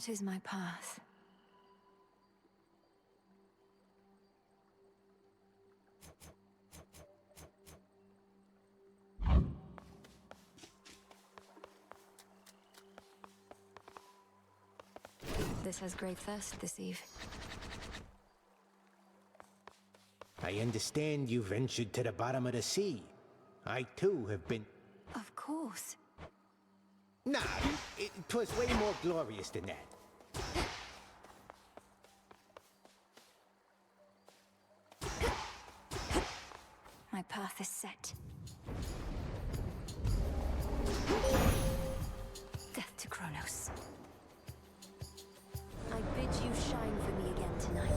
What is my path? This has great thirst this eve. I understand you ventured to the bottom of the sea. I too have been... Of course. Nah, it was way more glorious than that. My path is set. Death to Kronos. I bid you shine for me again tonight.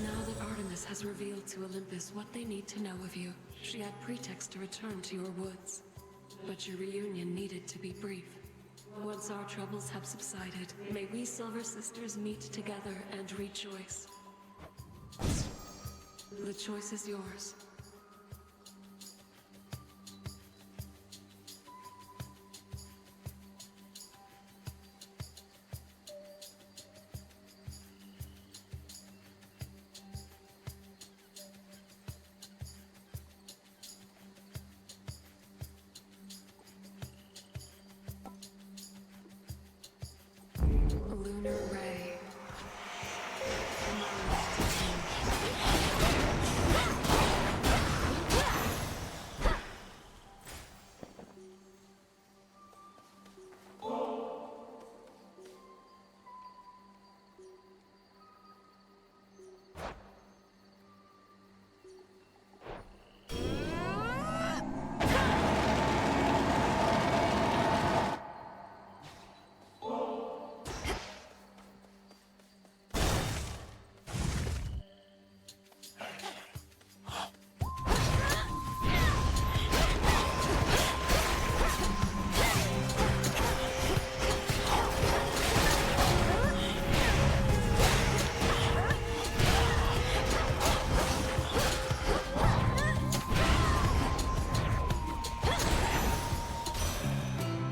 Now that Artemis has revealed to Olympus what they need to know of you, she had pretext to return to your woods. But your reunion needed to be brief. Once our troubles have subsided, may we Silver Sisters meet together and rejoice. The choice is yours. Lunar Ray.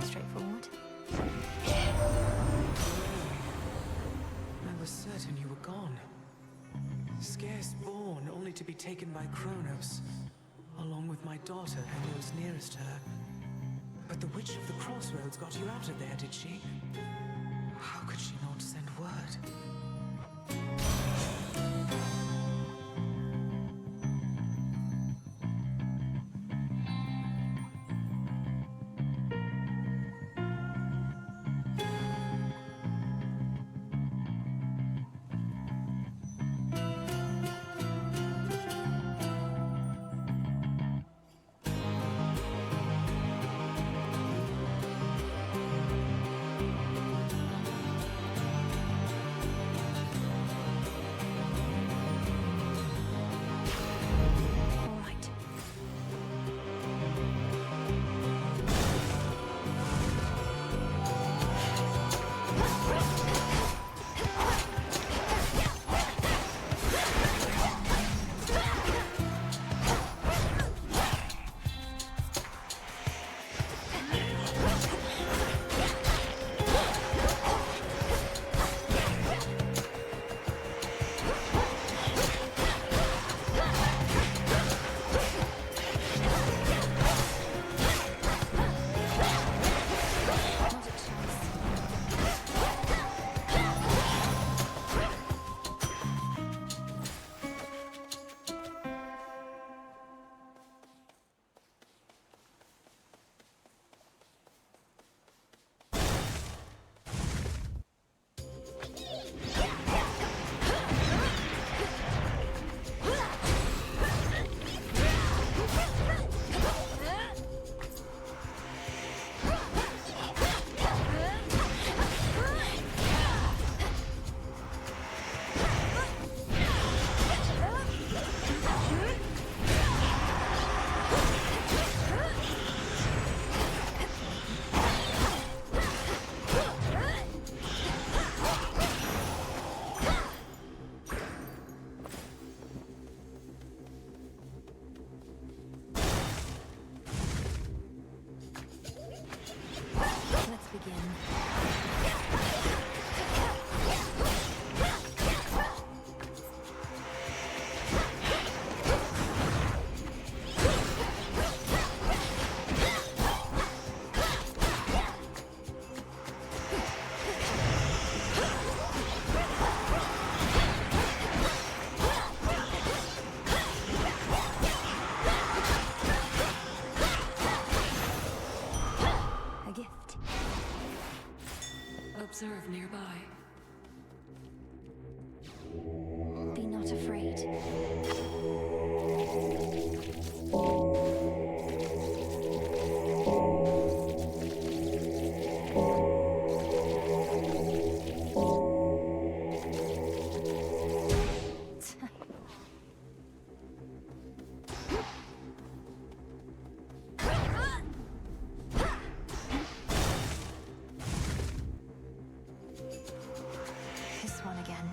Straightforward. I was certain you were gone. Scarce born, only to be taken by Kronos, along with my daughter and those nearest her. But the Witch of the Crossroads got you out of there, did she? How could she not send word? All right. Not a chance. Let's begin. preserve nearby. Be not afraid. This one again.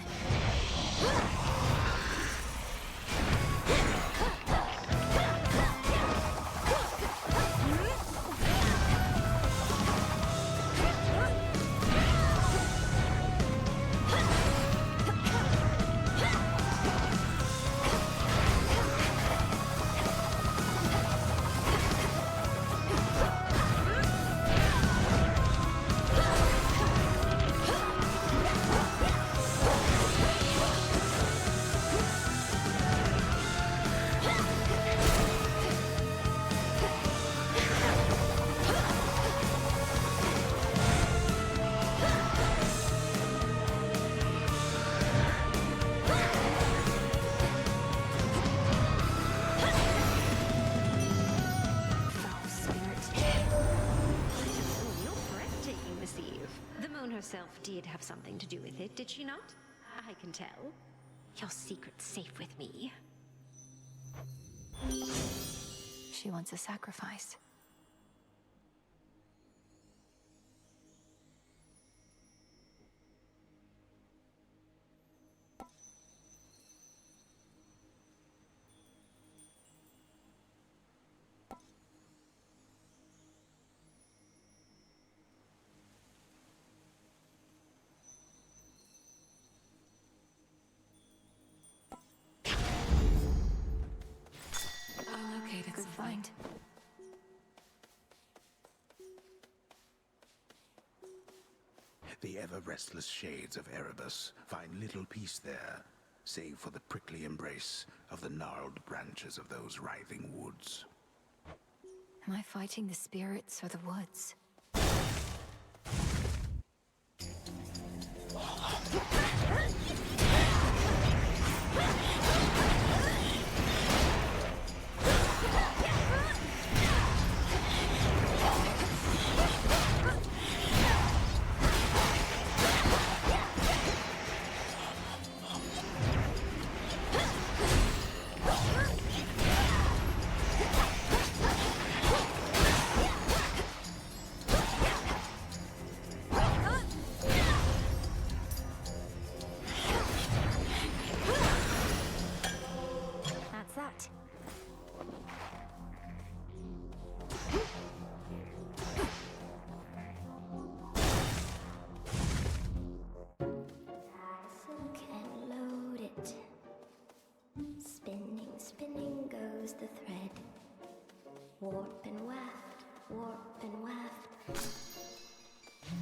Foul spirit. You're breathtaking this eve. The moon herself did have something to do with it, did she not? I can tell. Your secret's safe with me. She wants a sacrifice. I located Good something. find. The ever-restless shades of Erebus find little peace there, save for the prickly embrace of the gnarled branches of those writhing woods. Am I fighting the spirits or the woods? That's that. Silk and load it. Spinning, spinning goes the thread. Warp and waft, warp and waft.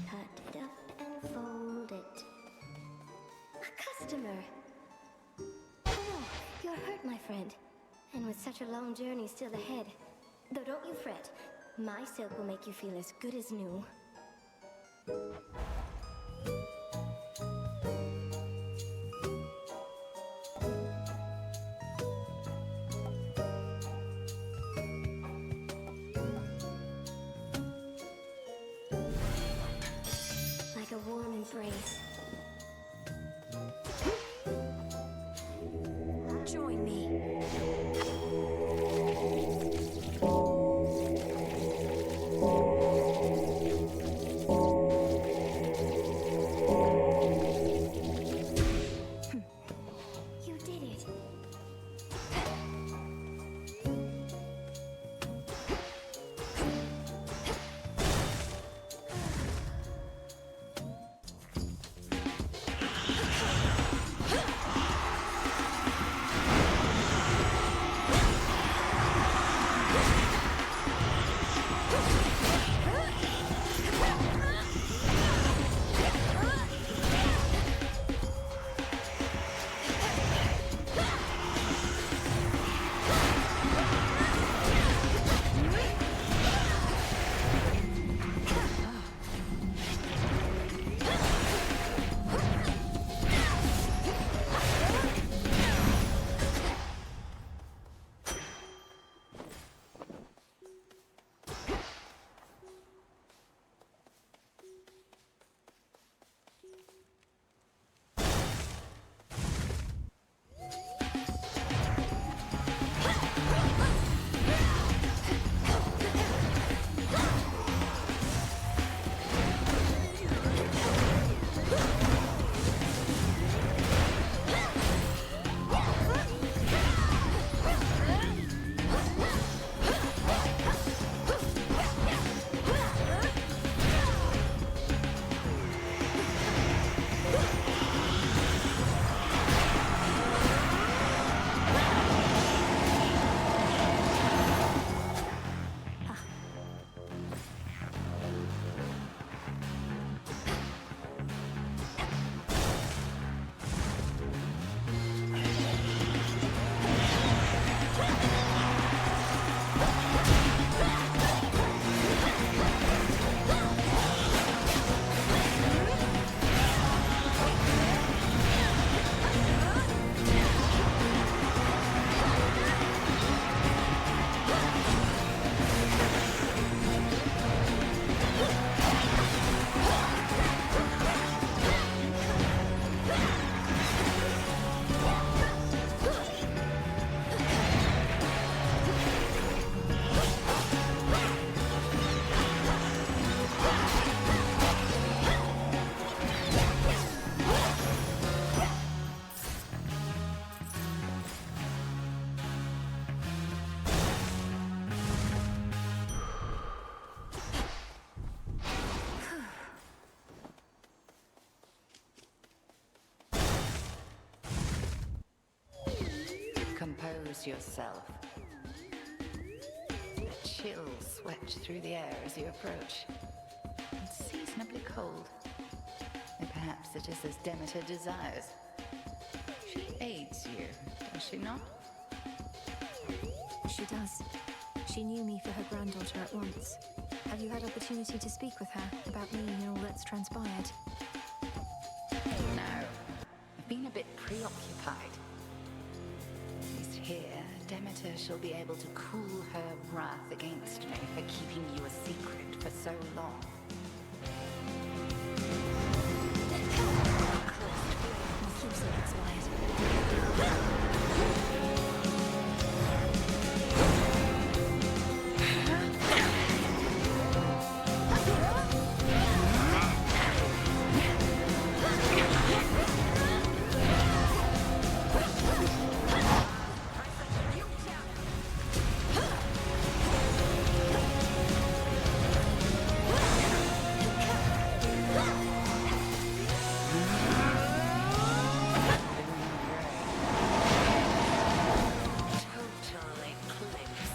Cut it up and fold it. A customer! Oh no, you're hurt, my friend. And with such a long journey still ahead. Though don't you fret. My silk will make you feel as good as new. Like a warm embrace. Join me. Compose yourself. A chill swept through the air as you approach. It's seasonably cold. And perhaps it is as Demeter desires. She aids you, does she not? She does. She knew me for her granddaughter at once. Have you had opportunity to speak with her about me and all that's transpired? No. I've been a bit preoccupied. At least here, Demeter shall be able to cool her wrath against me for keeping you a secret for so long. My keepsake expired. Totally clips.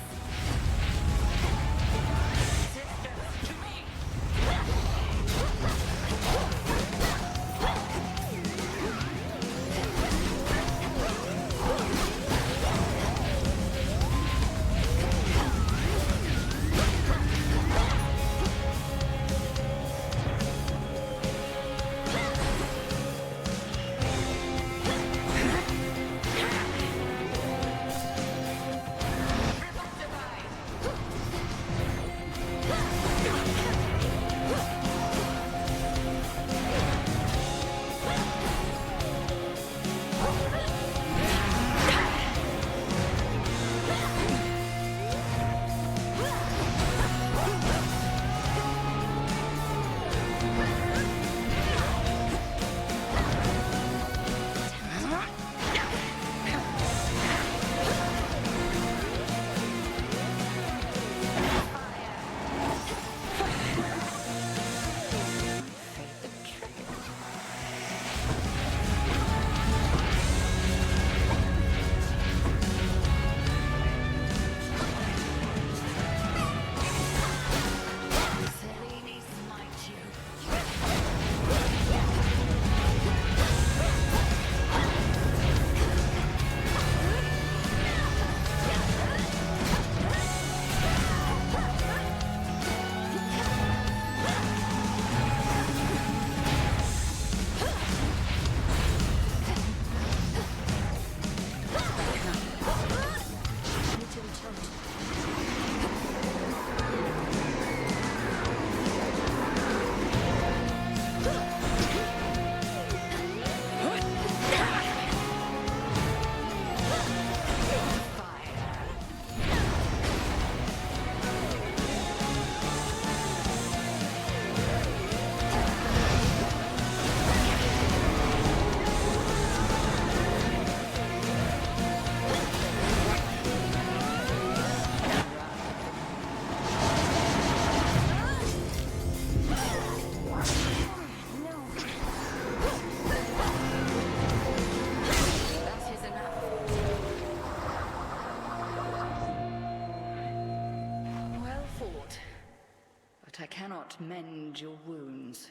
But I cannot mend your wounds,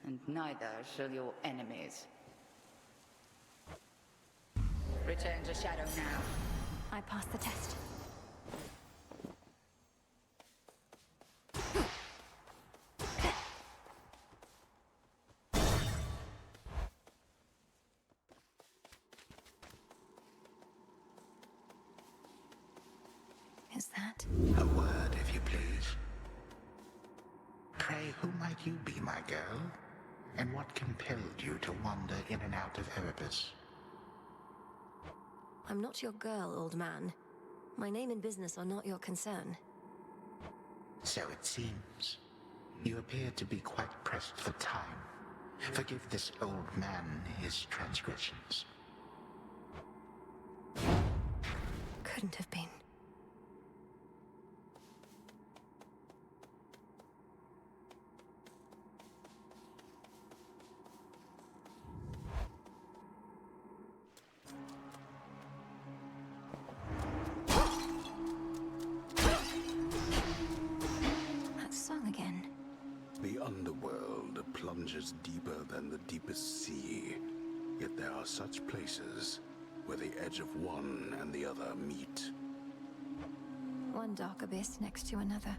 and neither shall your enemies. Return to Shadow now. I passed the test. Is that? A word, if you please. Pray, who might you be, my girl? And what compelled you to wander in and out of Erebus? I'm not your girl, old man. My name and business are not your concern. So it seems. You appear to be quite pressed for time. Forgive this old man his transgressions. Couldn't have been. Underworld plunges deeper than the deepest sea. Yet there are such places where the edge of one and the other meet. One dark abyss next to another.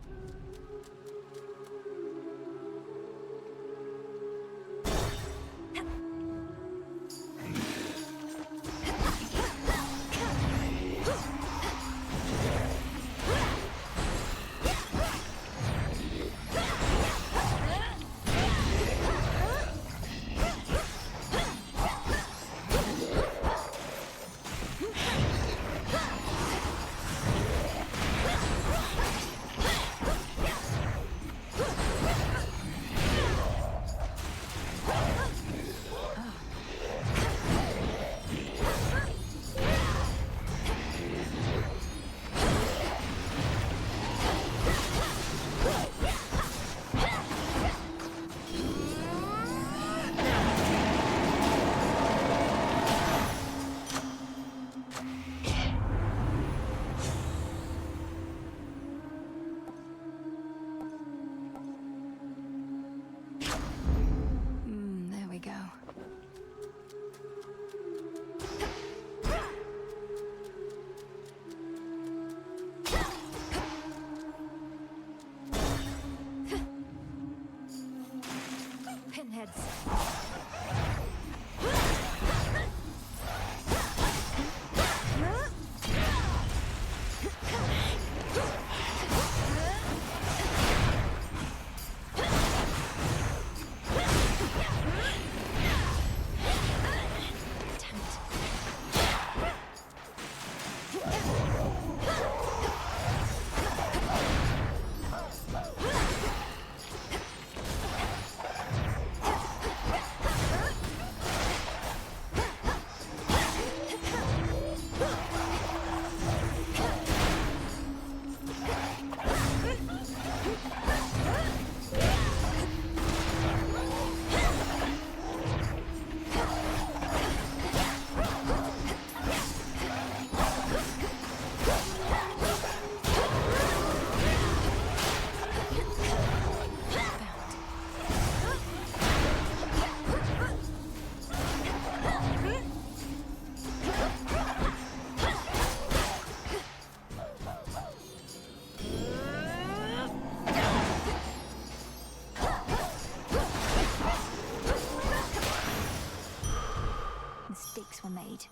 Mistakes were made.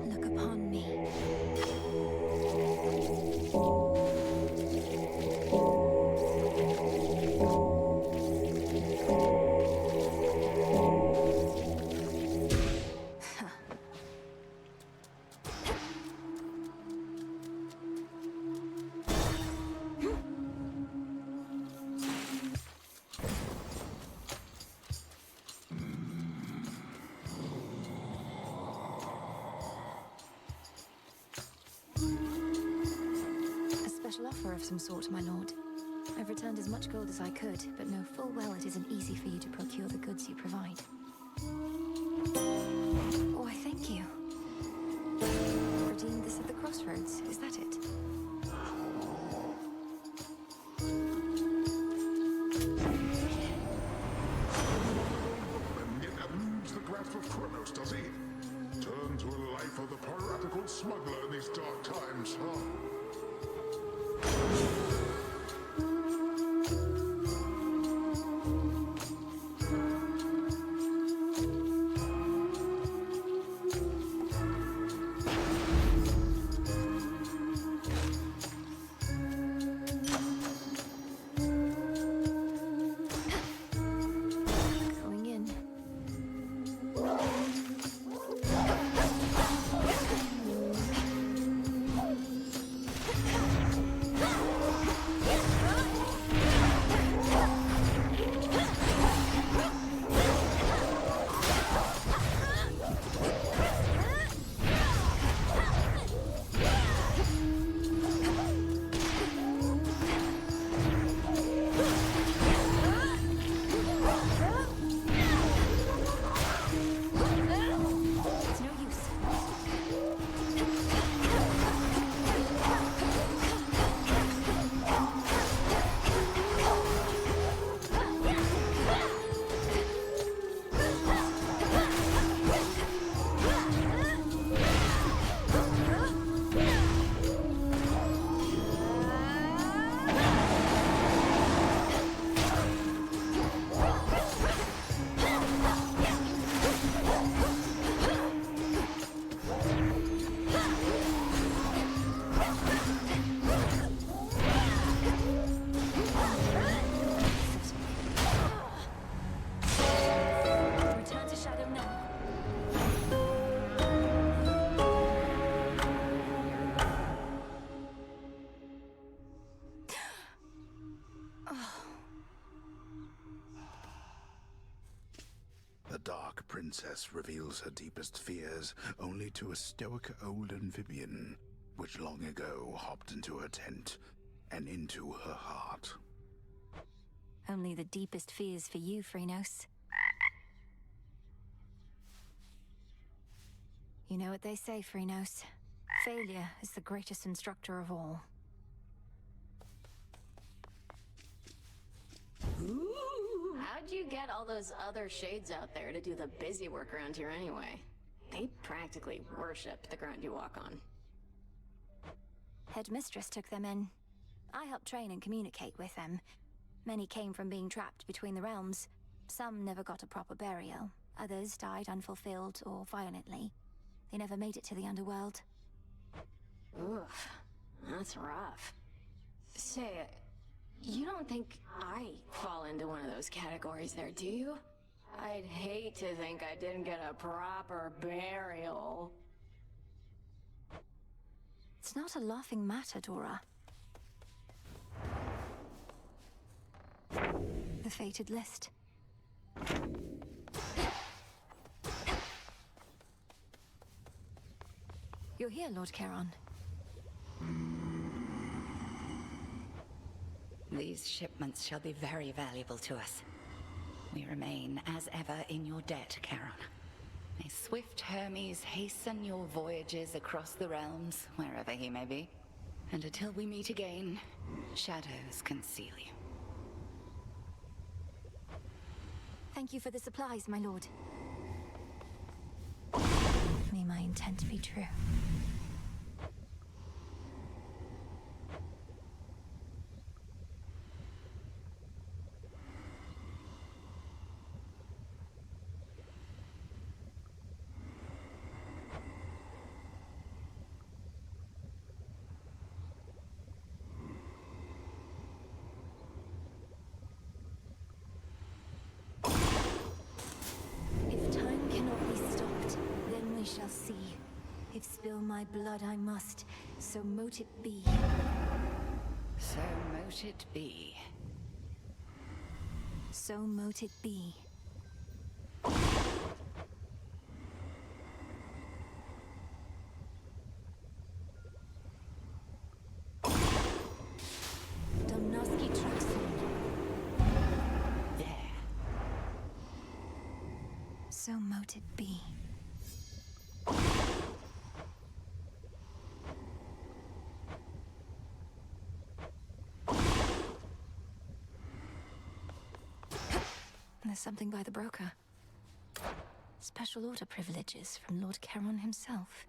Look upon me. Offer of some sort, my lord. I've returned as much gold as I could, but know full well it isn't easy for you to procure the goods you provide. Oh, I thank you. Redeemed this at the crossroads, is that it? And yet eludes the grasp of Kronos, does he? Turn to a life of the piratical smuggler in these dark times, huh? princess reveals her deepest fears only to a stoic old amphibian, which long ago hopped into her tent and into her heart. Only the deepest fears for you, Phrynos. You know what they say, Phrynos. Failure is the greatest instructor of all. Ooh, how'd you get all those other shades out there to do the busy work around here anyway? They practically worship the ground you walk on. Headmistress took them in. I helped train and communicate with them. Many came from being trapped between the realms. Some never got a proper burial. Others died unfulfilled or violently. They never made it to the Underworld. Oof, that's rough. Say, you don't think I fall into one of those categories there, do you? I'd hate to think I didn't get a proper burial. It's not a laughing matter, Dora. The fated list. You're here, Lord Charon. These shipments shall be very valuable to us. We remain, as ever, in your debt, Charon. May swift Hermes hasten your voyages across the realms, wherever he may be. And until we meet again, shadows conceal you. Thank you for the supplies, my lord. May my intent be true. Shall see. If spill my blood I must, so mote it be. So mote it be. So mote it be. Domnoski Traxon. There. So mote it be. There's something by the broker. Special order privileges from Lord Charon himself.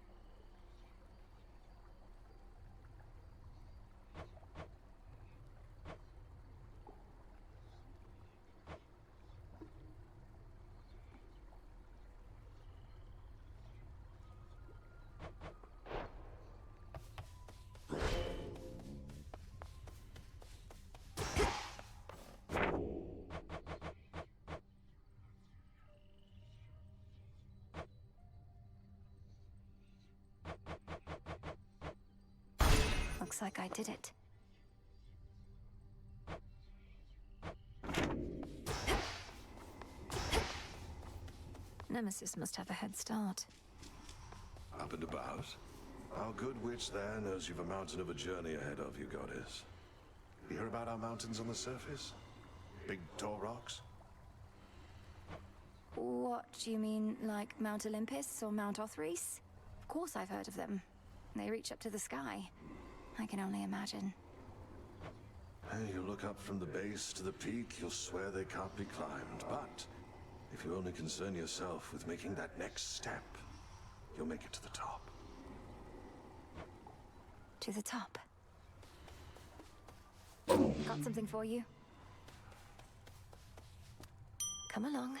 Looks like I did it. Nemesis must have a head start. Up and about. Our good witch there knows you've a mountain of a journey ahead of you, goddess. You hear about our mountains on the surface? Big tall rocks? What do you mean, like Mount Olympus or Mount Othrys? Of course I've heard of them. They reach up to the sky. I can only imagine. Hey, you look up from the base to the peak, you'll swear they can't be climbed. But if you only concern yourself with making that next step, you'll make it to the top. To the top. Got something for you. Come along.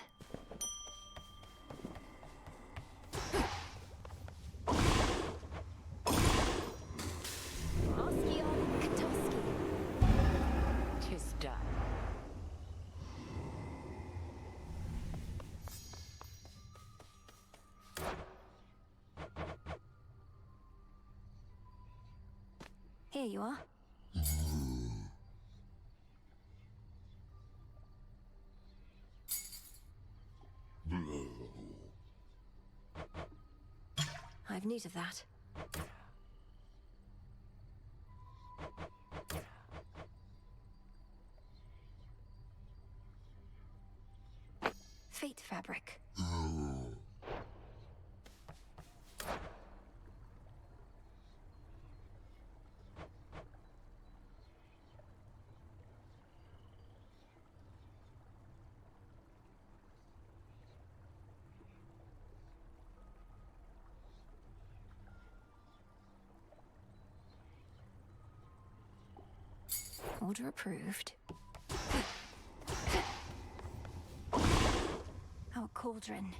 Tis done. Here you are. have news of that. Fate fabric. Order approved. Our cauldron.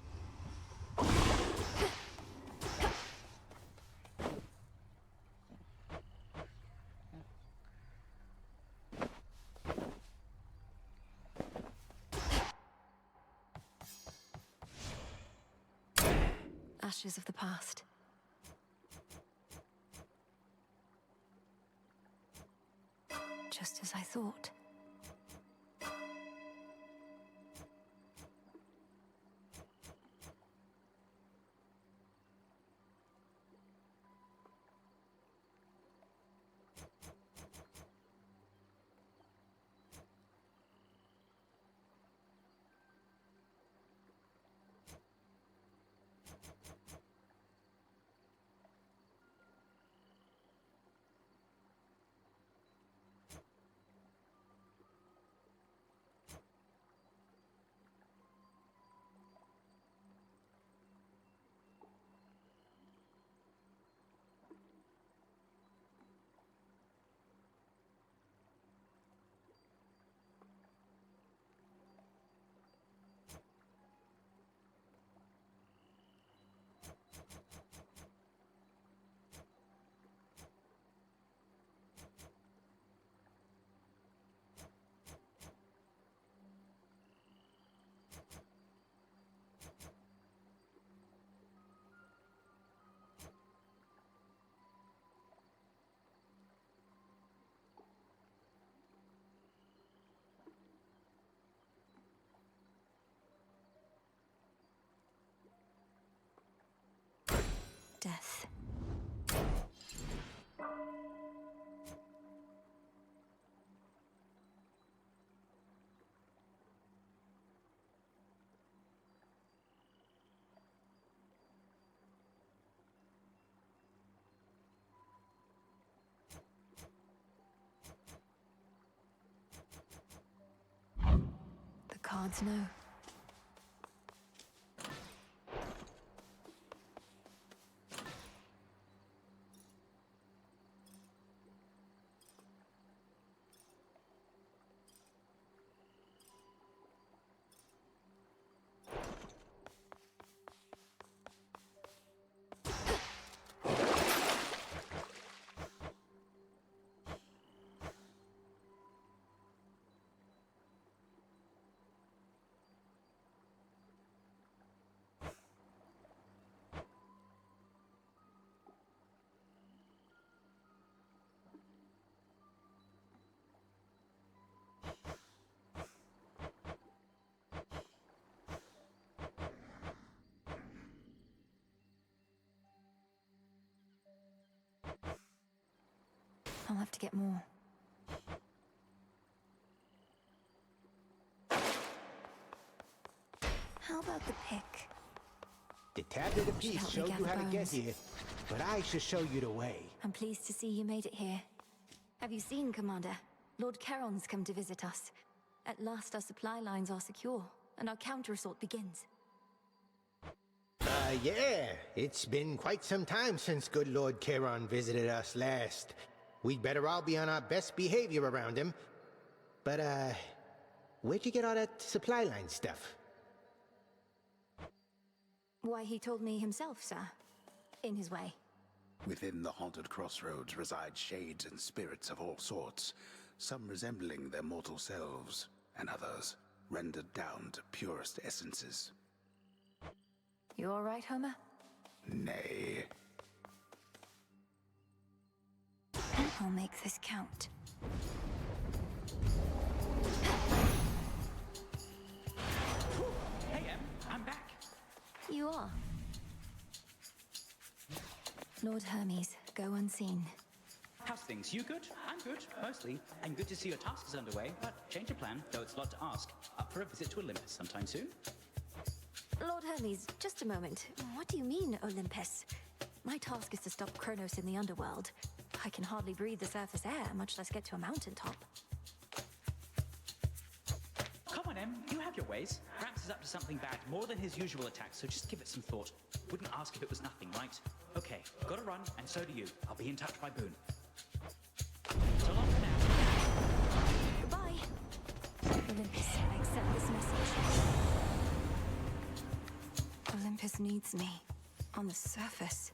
Ashes of the past. Just as I thought. Death. The cards know. I'll have to get more. How about the pick? The tablet of peace help me showed you gather how to get bones. here, but I shall show you the way. I'm pleased to see you made it here. Have you seen, Commander? Lord Charon's come to visit us. At last our supply lines are secure, and our counter-assault begins. Yeah. It's been quite some time since good Lord Charon visited us last. We'd better all be on our best behavior around him. But, where'd you get all that supply line stuff? Why, he told me himself, sir. In his way. Within the haunted crossroads reside shades and spirits of all sorts, some resembling their mortal selves, and others rendered down to purest essences. You all right, Homer? Nay. I'll make this count. Hey, Em, I'm back. You are? Lord Hermes, go unseen. How's things? You good? I'm good, mostly. And good to see your task is underway, but change of plan, though it's a lot to ask. Up for a visit to Olympus sometime soon? Lord Hermes, just a moment. What do you mean, Olympus? My task is to stop Kronos in the Underworld. I can hardly breathe the surface air, much less get to a mountaintop. Come on, Em. You have your ways. Gramps is up to something bad, more than his usual attacks, so just give it some thought. Wouldn't ask if it was nothing, right? Okay, gotta run, and so do you. I'll be in touch by Boone. So long for now. Goodbye. Olympus, accept this message. Olympus needs me. On the surface.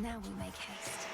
Now we make haste.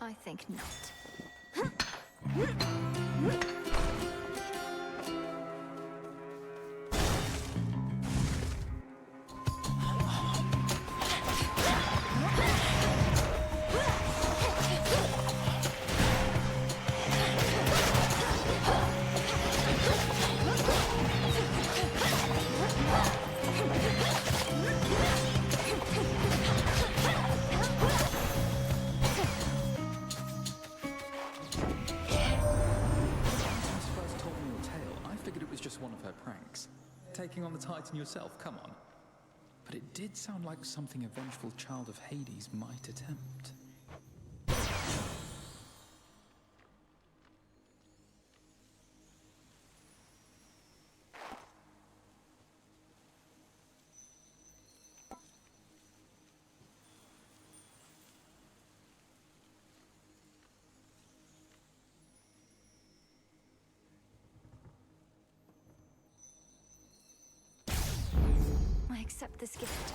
I think not. Taking on the Titan yourself, come on. But it did sound like something a vengeful child of Hades might attempt. I accept this gift.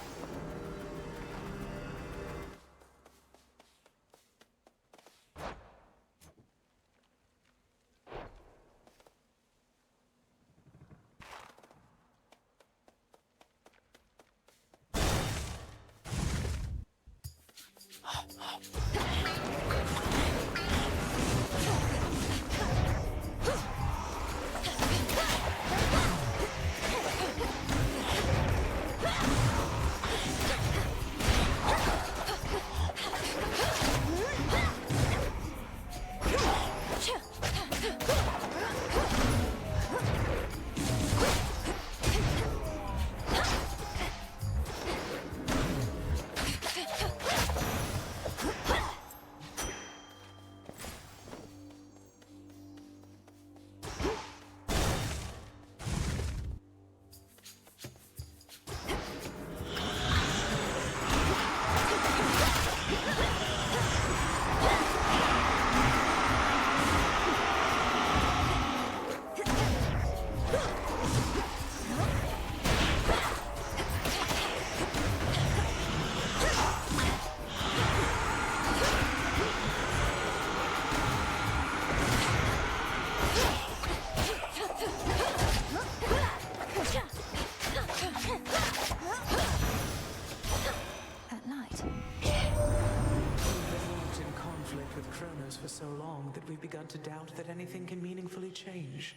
So long that we've begun to doubt that anything can meaningfully change.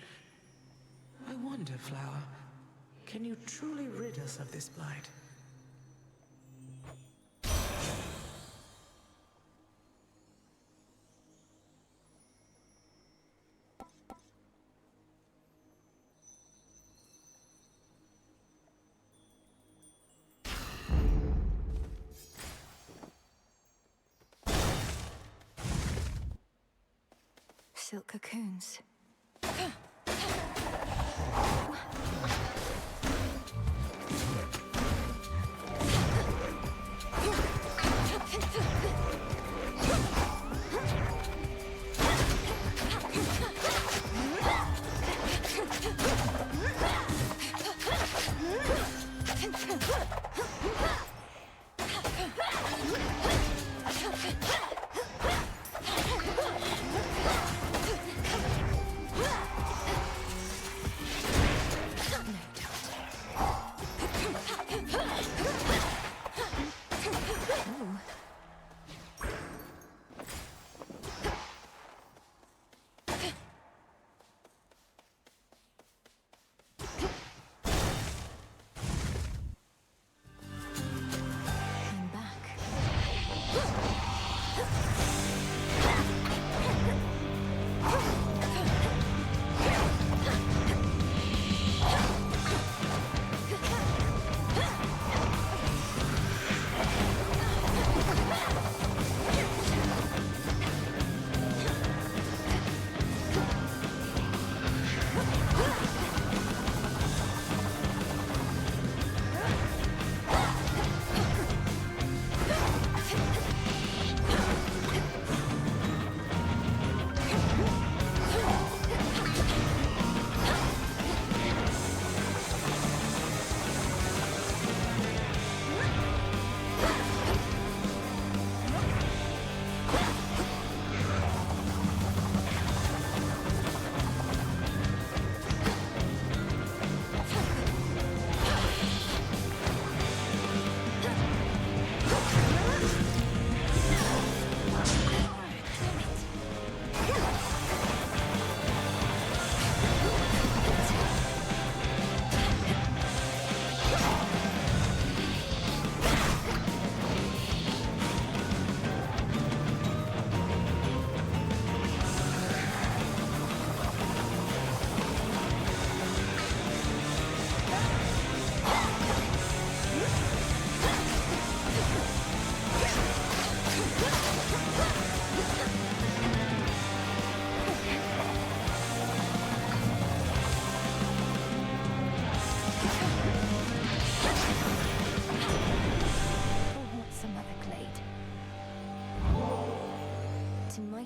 I wonder, Flower, can you truly rid us of this blight? Silk cocoons.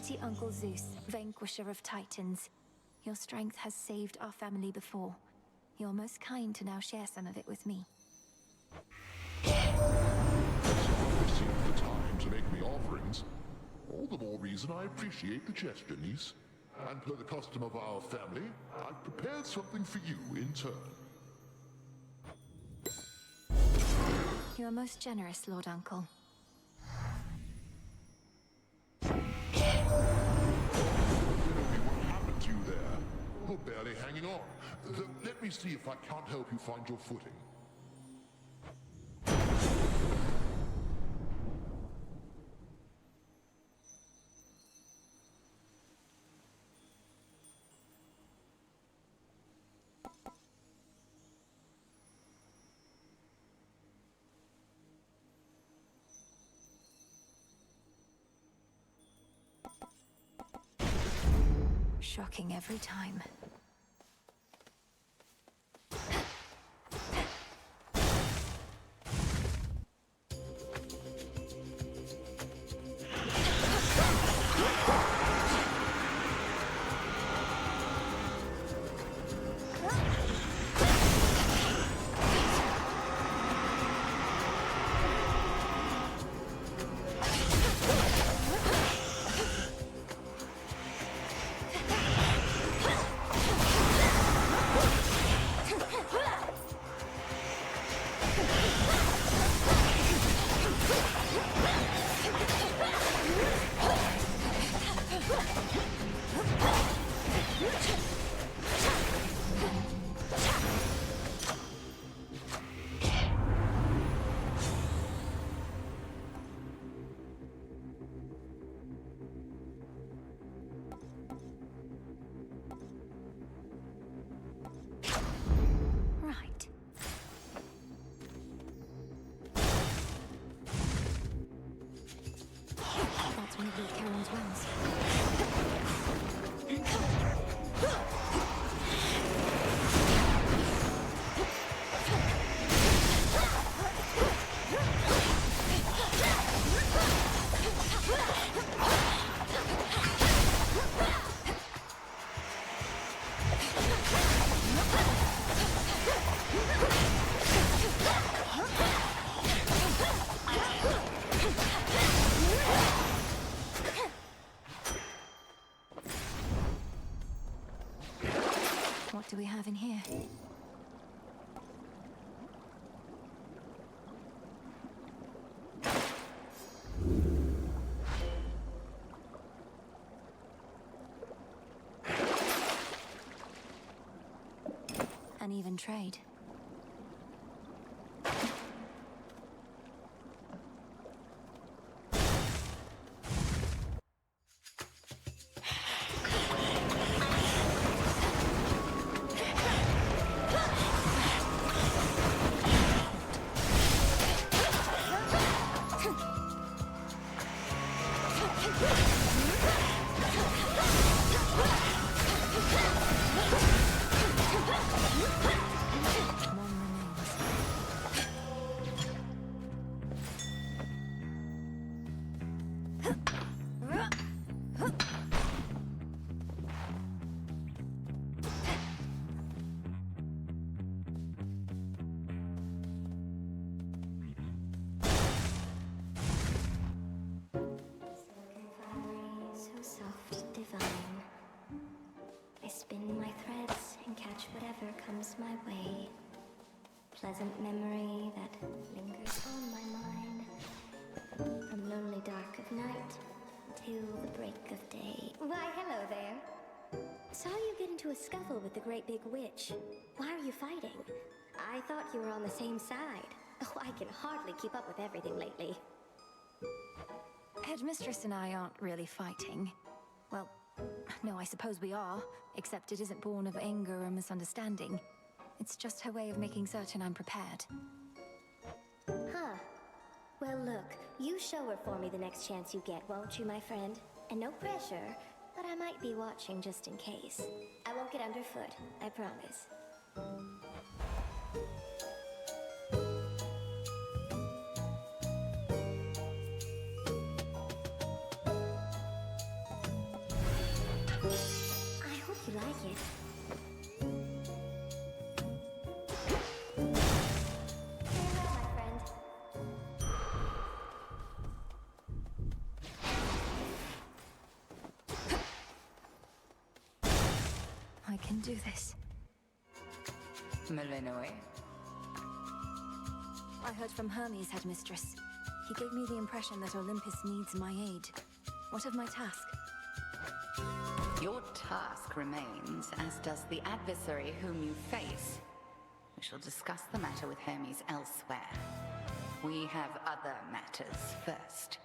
mighty Uncle Zeus, vanquisher of titans. Your strength has saved our family before. You're most kind to now share some of it with me. Received the time to make me offerings. All the more reason I appreciate the gesture, niece. And per the custom of our family, I've prepared something for you in turn. You are most generous, Lord Uncle. What happened to you there? You're barely hanging on. Let me see if I can't help you find your footing. Shocking every time. What do we have in here? An even trade. My way. Pleasant memory that lingers on my mind. From lonely dark of night till the break of day. Why, hello there. Saw you get into a scuffle with the great big witch. Why are you fighting? I thought you were on the same side. Oh, I can hardly keep up with everything lately. Headmistress and I aren't really fighting. Well, no, I suppose we are, except it isn't born of anger or misunderstanding. It's just her way of making certain I'm prepared. Huh. Well, look, you show her for me the next chance you get, won't you, my friend? And no pressure, but I might be watching just in case. I won't get underfoot, I promise. I hope you like it. Farewell, my friend. I can do this. Malinois, I heard from Hermes, headmistress. He gave me the impression that Olympus needs my aid. What of my task? your task remains, as does the adversary whom you face. We shall discuss the matter with Hermes elsewhere. We have other matters first.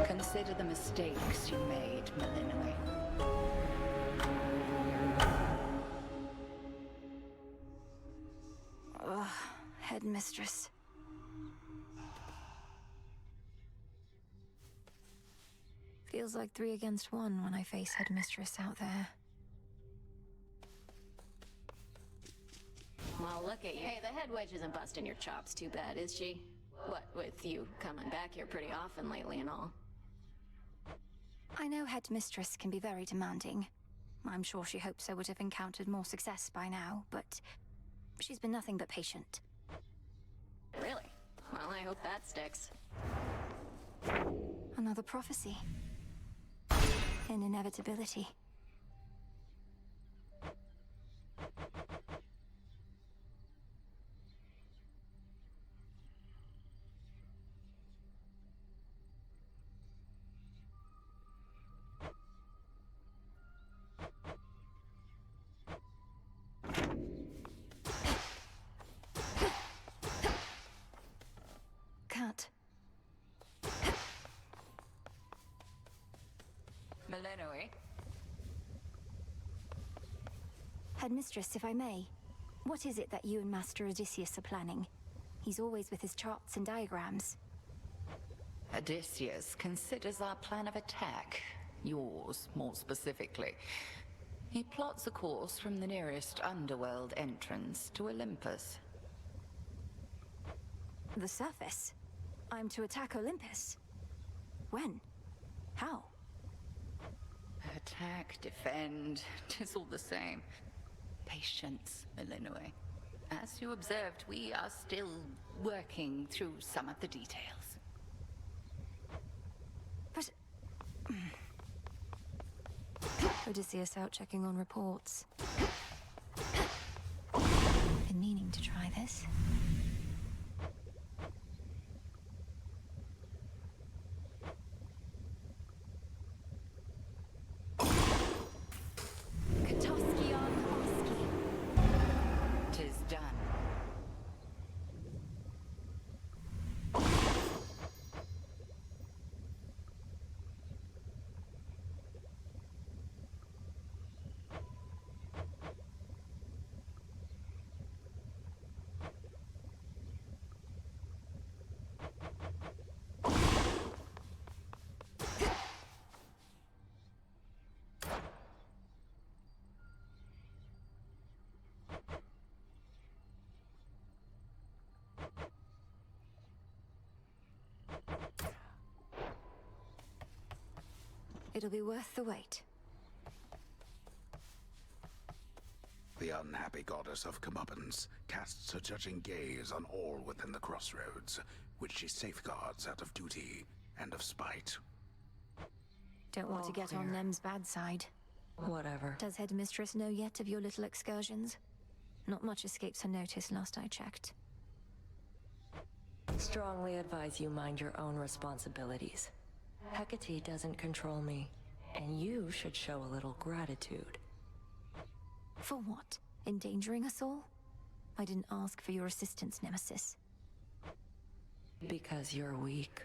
Consider the mistakes you made, Malinois. Ugh, headmistress. Feels like 3 against 1 when I face headmistress out there. Well, look at you. Hey, the head wedge isn't busting your chops too bad, is she? What, with you coming back here pretty often lately and all? I know headmistress can be very demanding. I'm sure she hopes I would have encountered more success by now, but she's been nothing but patient. Really? Well, I hope that sticks. Another prophecy. An inevitability. Cat. Malinois? Headmistress, if I may, what is it that you and Master Odysseus are planning? He's always with his charts and diagrams. Odysseus considers our plan of attack, yours more specifically. He plots a course from the nearest Underworld entrance to Olympus. The surface? I'm to attack Olympus? When? How? Attack, defend, 'tis all the same. Patience, Malinois. As you observed, we are still working through some of the details. But... Odysseus out checking on reports. Been meaning to try this. Tis done. It'll be worth the wait. The unhappy goddess of comeuppance casts her judging gaze on all within the crossroads, which she safeguards out of duty and of spite. Don't want to get on Nem's bad side. Whatever. Does Headmistress know yet of your little excursions? Not much escapes her notice last I checked. Strongly advise you mind your own responsibilities. Hecate doesn't control me, and you should show a little gratitude. For what? Endangering us all? I didn't ask for your assistance, Nemesis. Because you're weak.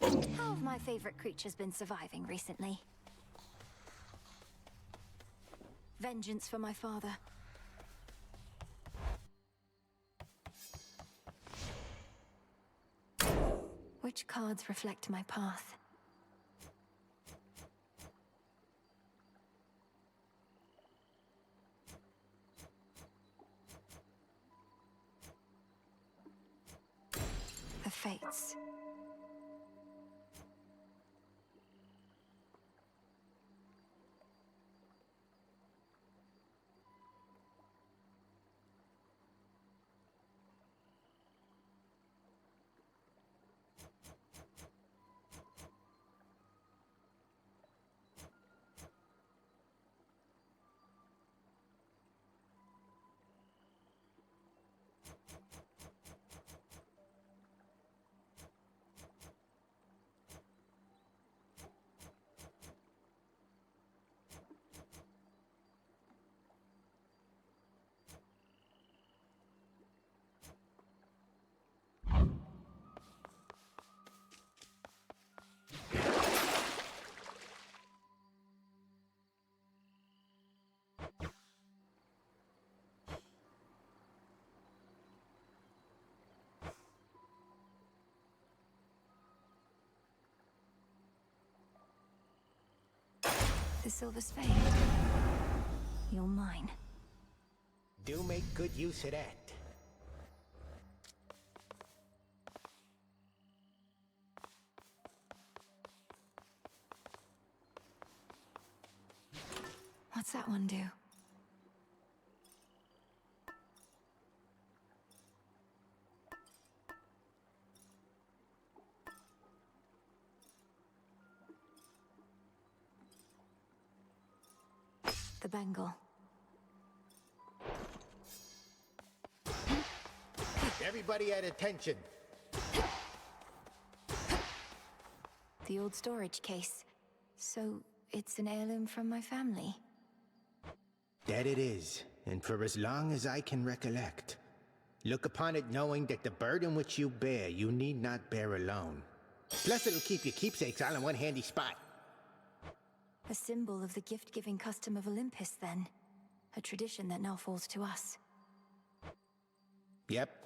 How have my favorite creatures been surviving recently? Vengeance for my father. Which cards reflect my path? The Fates. The silver spade. You're mine. Do make good use of that. What's that one do? The bangle. Everybody at attention. The old storage case. So, it's an heirloom from my family? That it is, and for as long as I can recollect. Look upon it knowing that the burden which you bear, you need not bear alone. Plus it'll keep your keepsakes all in one handy spot. A symbol of the gift-giving custom of Olympus, then. A tradition that now falls to us. Yep.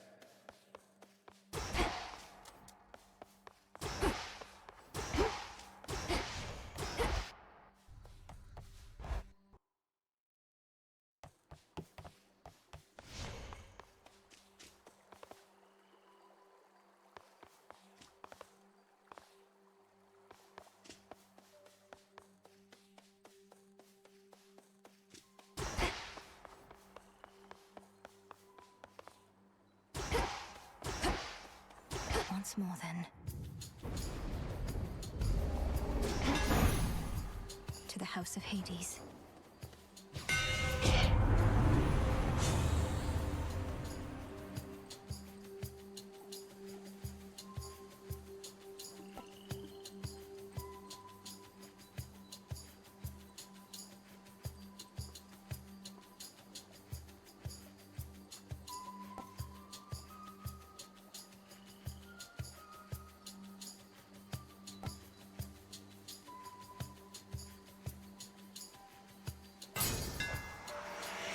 Once more, then. To the House of Hades.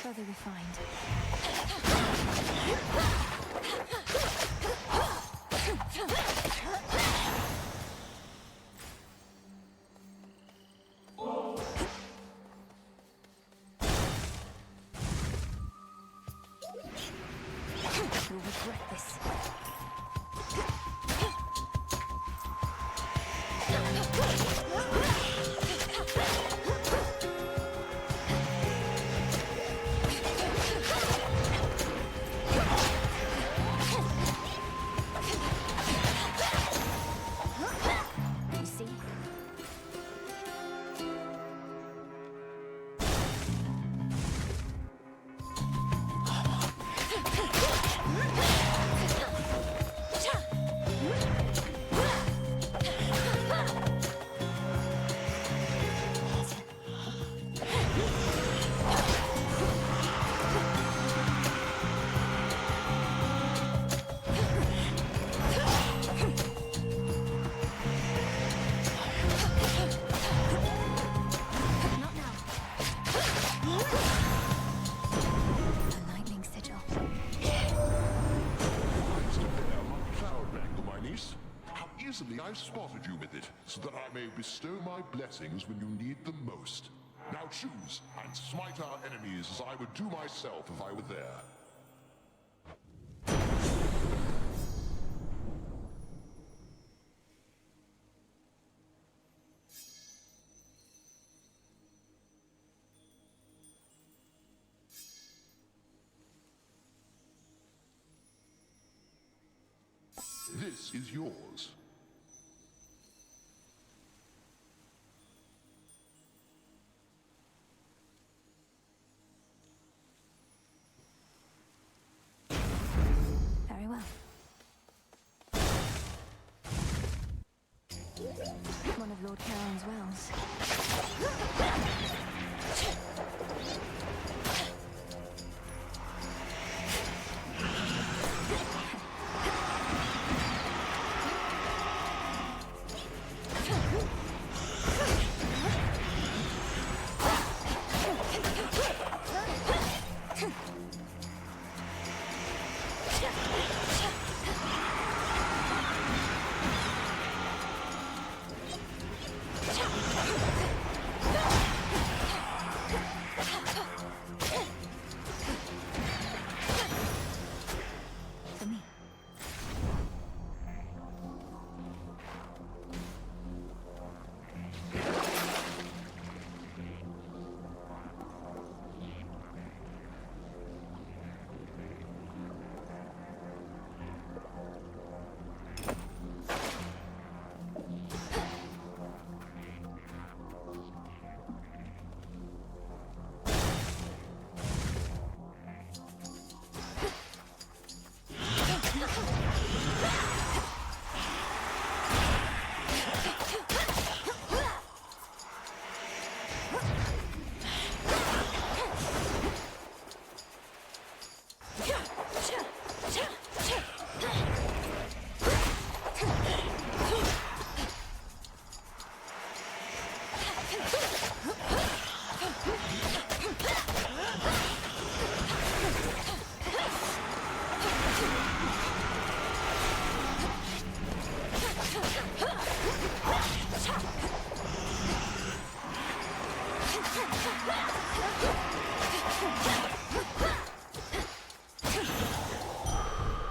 Further refined. You'll regret this. A lightning sigil. Nice to bear my cloud bangle, my niece. How easily I've spotted you with it, so that I may bestow my blessings when you need them most. Now choose, and smite our enemies as I would do myself if I were there. This is yours. Very well. One of Lord Charon's wells.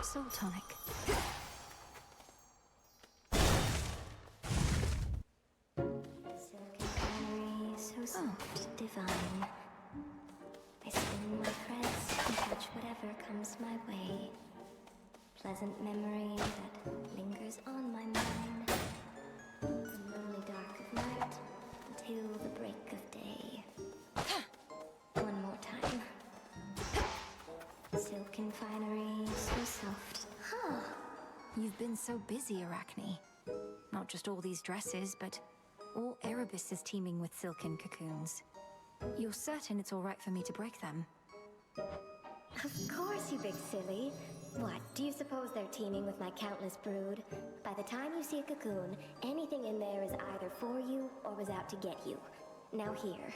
Soul tonic. Silken canary, so soft, divine. I spin my threads and touch whatever comes my way. Pleasant memory that lingers on my mind. From lonely dark of night until the break of day. One more time. Silken finery, so soft. Huh. You've been so busy, Arachne. Not just all these dresses, but all Erebus is teeming with silken cocoons. You're certain it's all right for me to break them? Of course, you big silly. What, do you suppose they're teeming with my countless brood? By the time you see a cocoon, anything in there is either for you or was out to get you. Now here.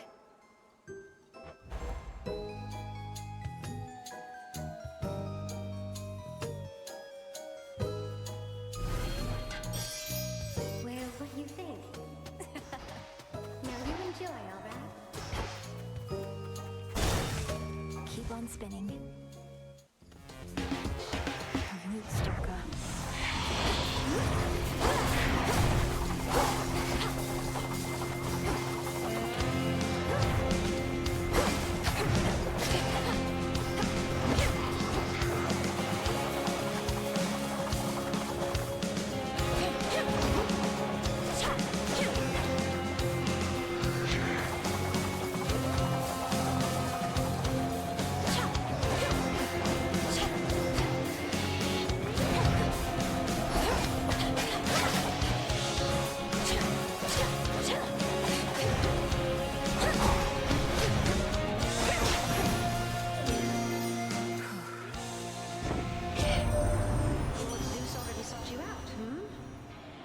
Well, what do you think? Now you enjoy, all right? Keep on spinning. Root stalker.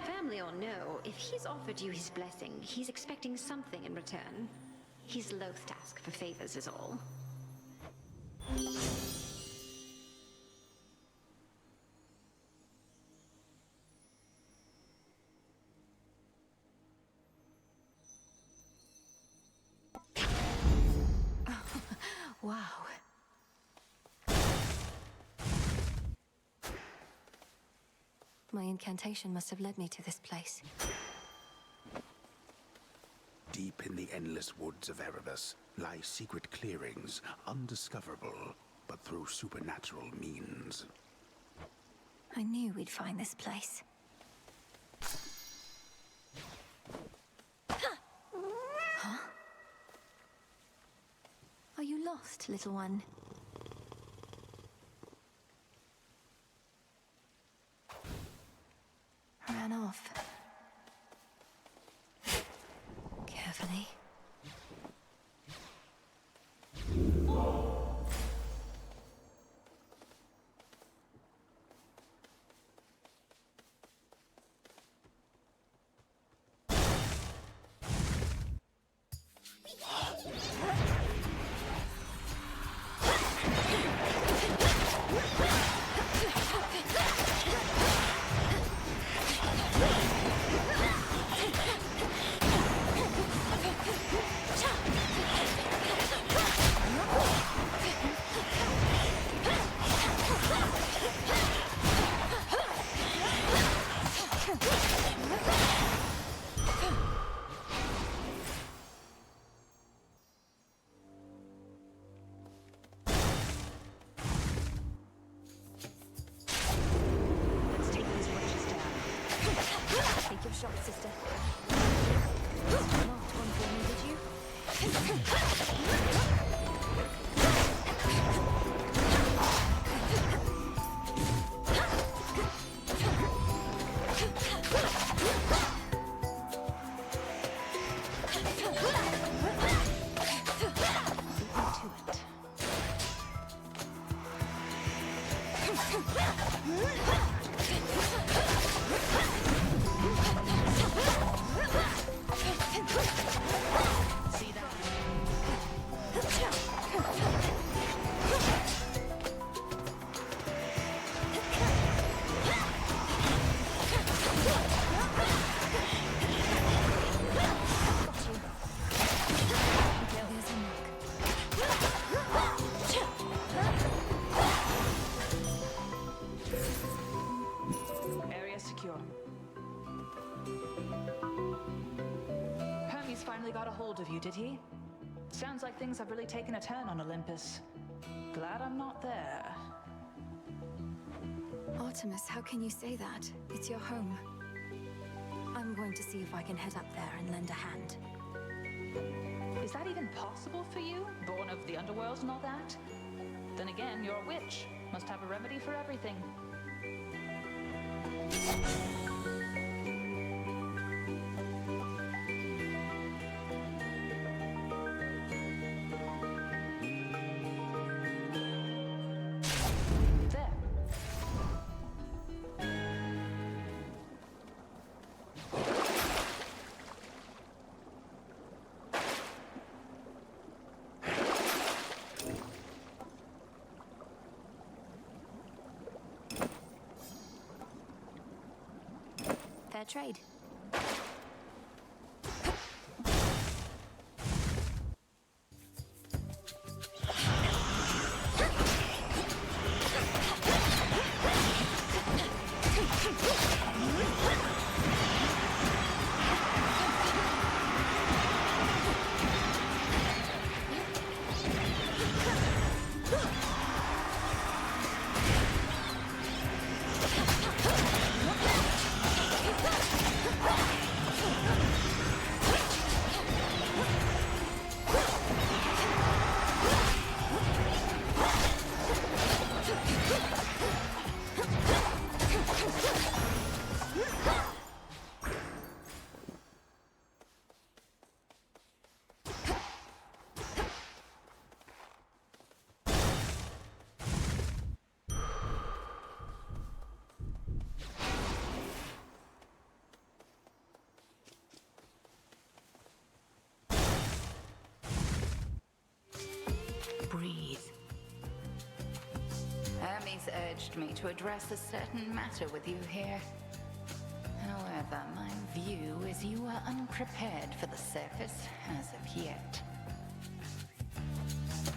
Family or no, if he's offered you his blessing, he's expecting something in return. He's loath to ask for favors is all. Wow. My incantation must have led me to this place. Deep in the endless woods of Erebus lie secret clearings, undiscoverable, but through supernatural means. I knew we'd find this place. Huh? Are you lost, little one? Ran off. Carefully. Take your shot, sister. You marked one for me, did you? Area secure. Hermes finally got a hold of you, did he? Sounds like things have really taken a turn on Olympus. Glad I'm not there. Artemis, how can you say that? It's your home. I'm going to see if I can head up there and lend a hand. Is that even possible for you? Born of the Underworld and all that? Then again, you're a witch. Must have a remedy for everything. Fair trade. breathe. Hermes urged me to address a certain matter with you here. However, my view is you are unprepared for the surface as of yet.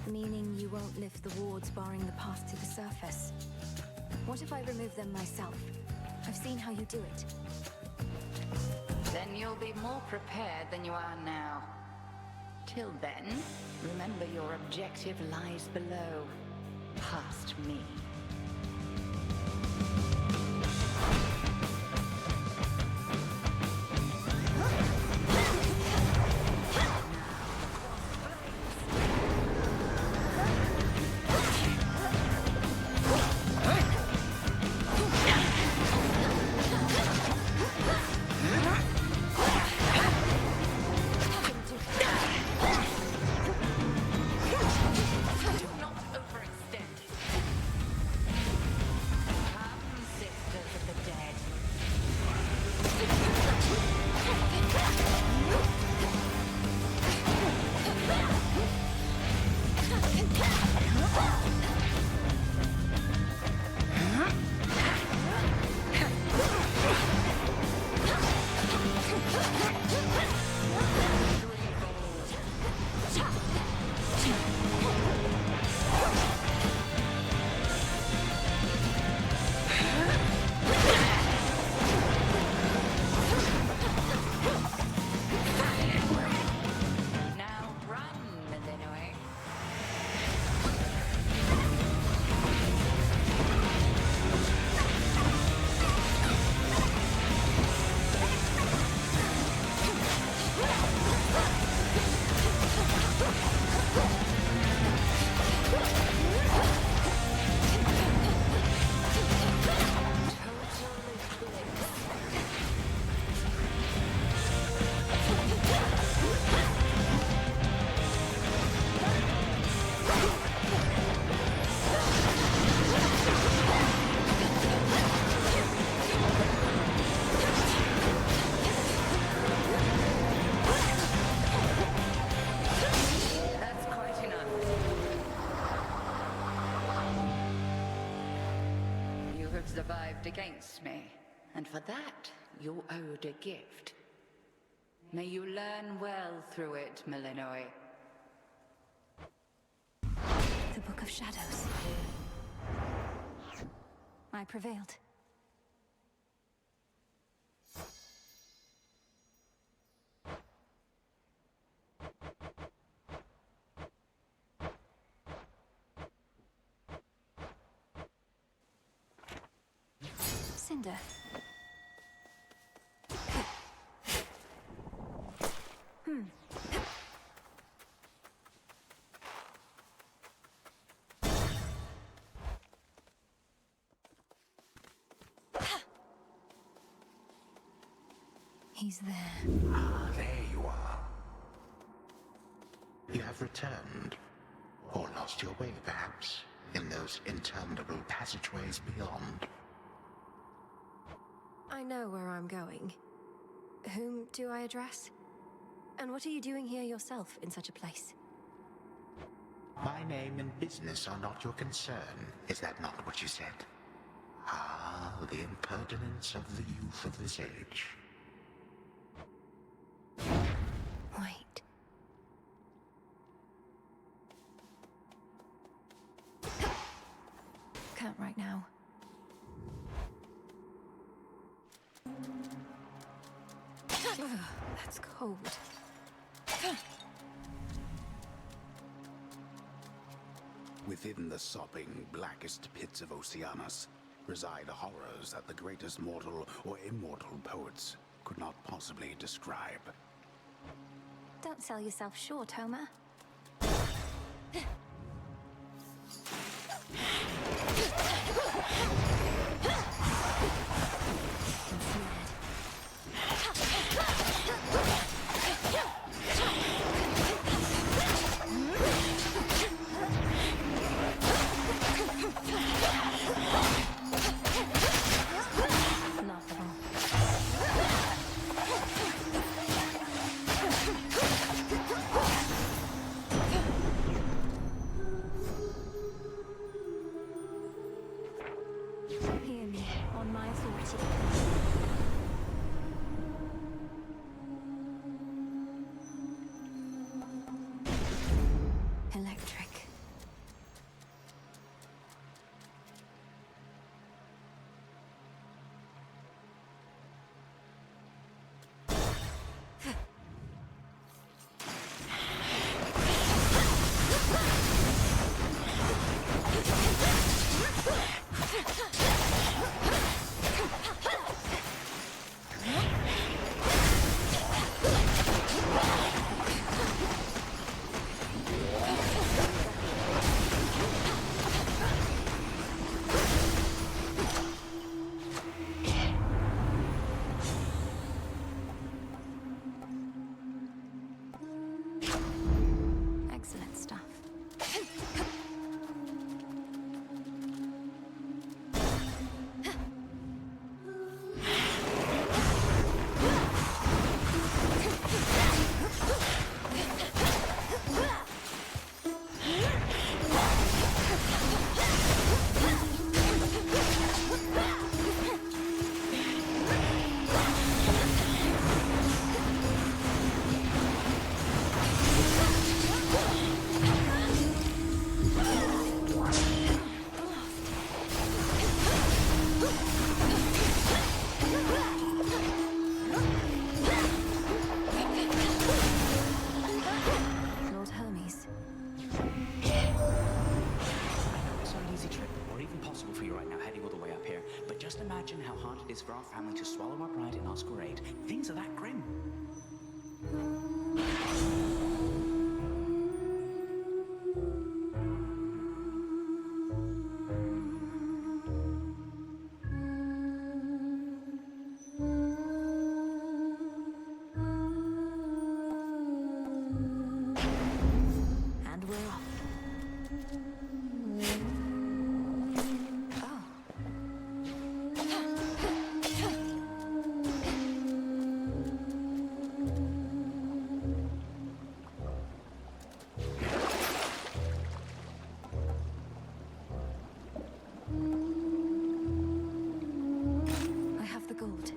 Meaning you won't lift the wards barring the path to the surface? What if I remove them myself? I've seen how you do it. Then you'll be more prepared than you are now. Till then, remember your objective lies below, past me. Survived against me, and for that you're owed a gift. May you learn well through it, Millenoi. The Book of Shadows. I prevailed. Cinder. He's there. Ah, there you are. You have returned. Or lost your way, perhaps, in those interminable passageways beyond. I know where I'm going. Whom do I address? And what are you doing here yourself in such a place? My name and business are not your concern. Is that not what you said? Ah, the impertinence of the youth of this age. Wait. Can't right now. That's cold. Within the sopping, blackest pits of Oceanus reside horrors that the greatest mortal or immortal poets could not possibly describe. Don't sell yourself short, Homer. it's for our family to swallow our pride in masquerade. Things are that grim. And we're off. I have the gold.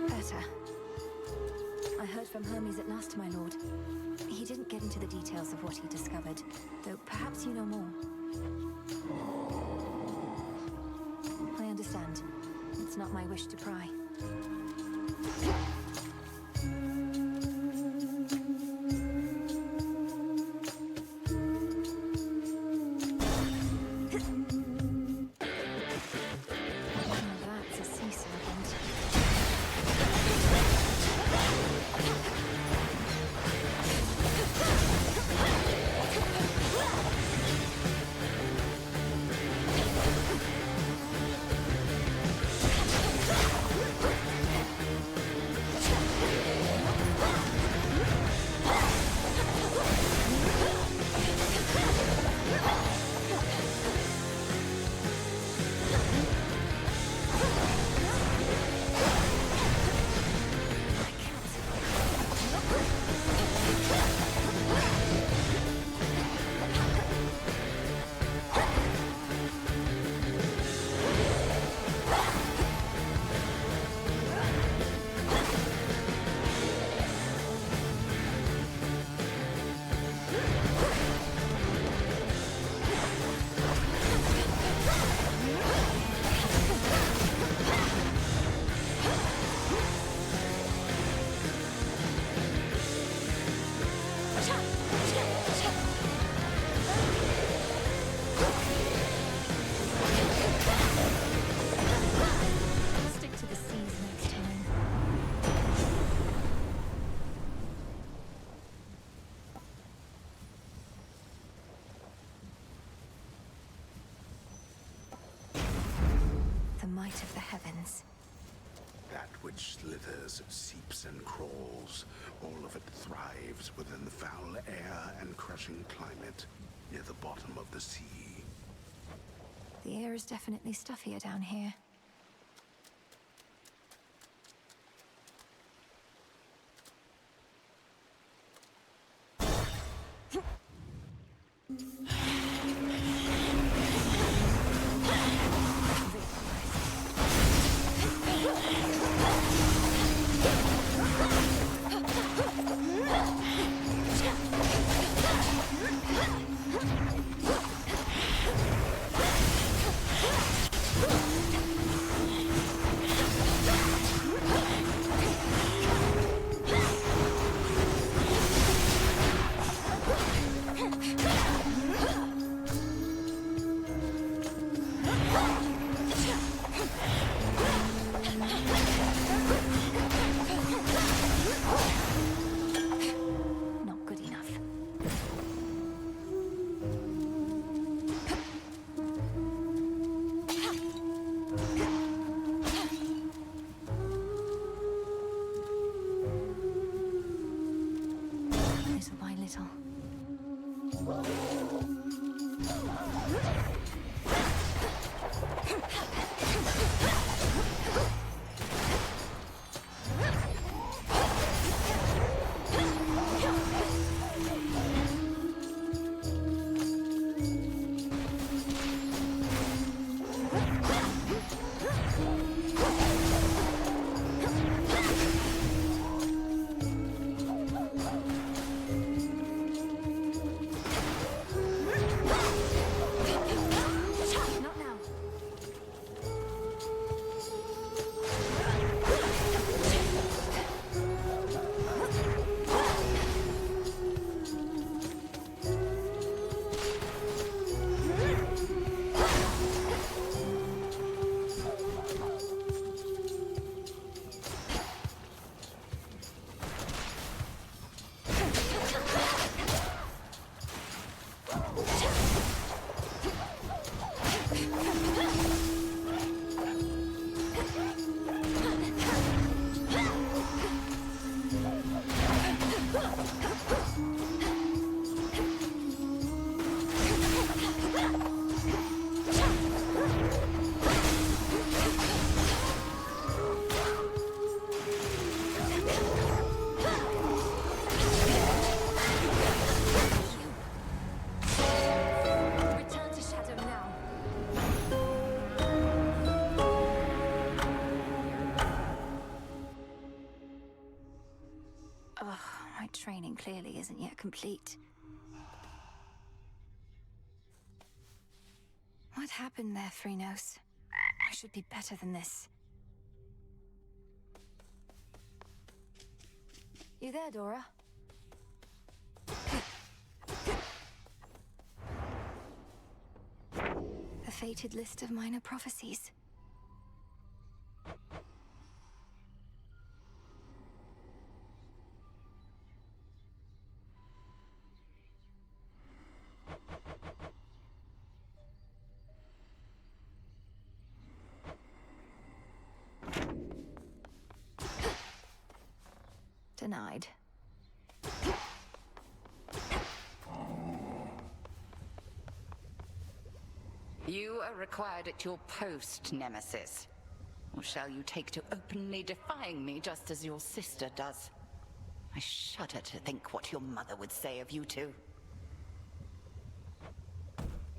Better. I heard from Hermes at last, my lord. He didn't get into the details of what he discovered, though perhaps you know more. I understand. It's not my wish to pry. That's a sea serpent. Stick to the seas next time. The might of the heavens. That which slithers, seeps and crawls, all of it thrives within the foul air and crushing climate near the bottom of the sea. The air is definitely stuffier down here. Not good enough. Little by little. Return to Shadow now. Ugh, my training clearly isn't yet complete. What happened there, Phrynos? I should be better than this. You there, Dora? The fated list of minor prophecies. Denied. You are required at your post, Nemesis. Or shall you take to openly defying me just as your sister does? I shudder to think what your mother would say of you two.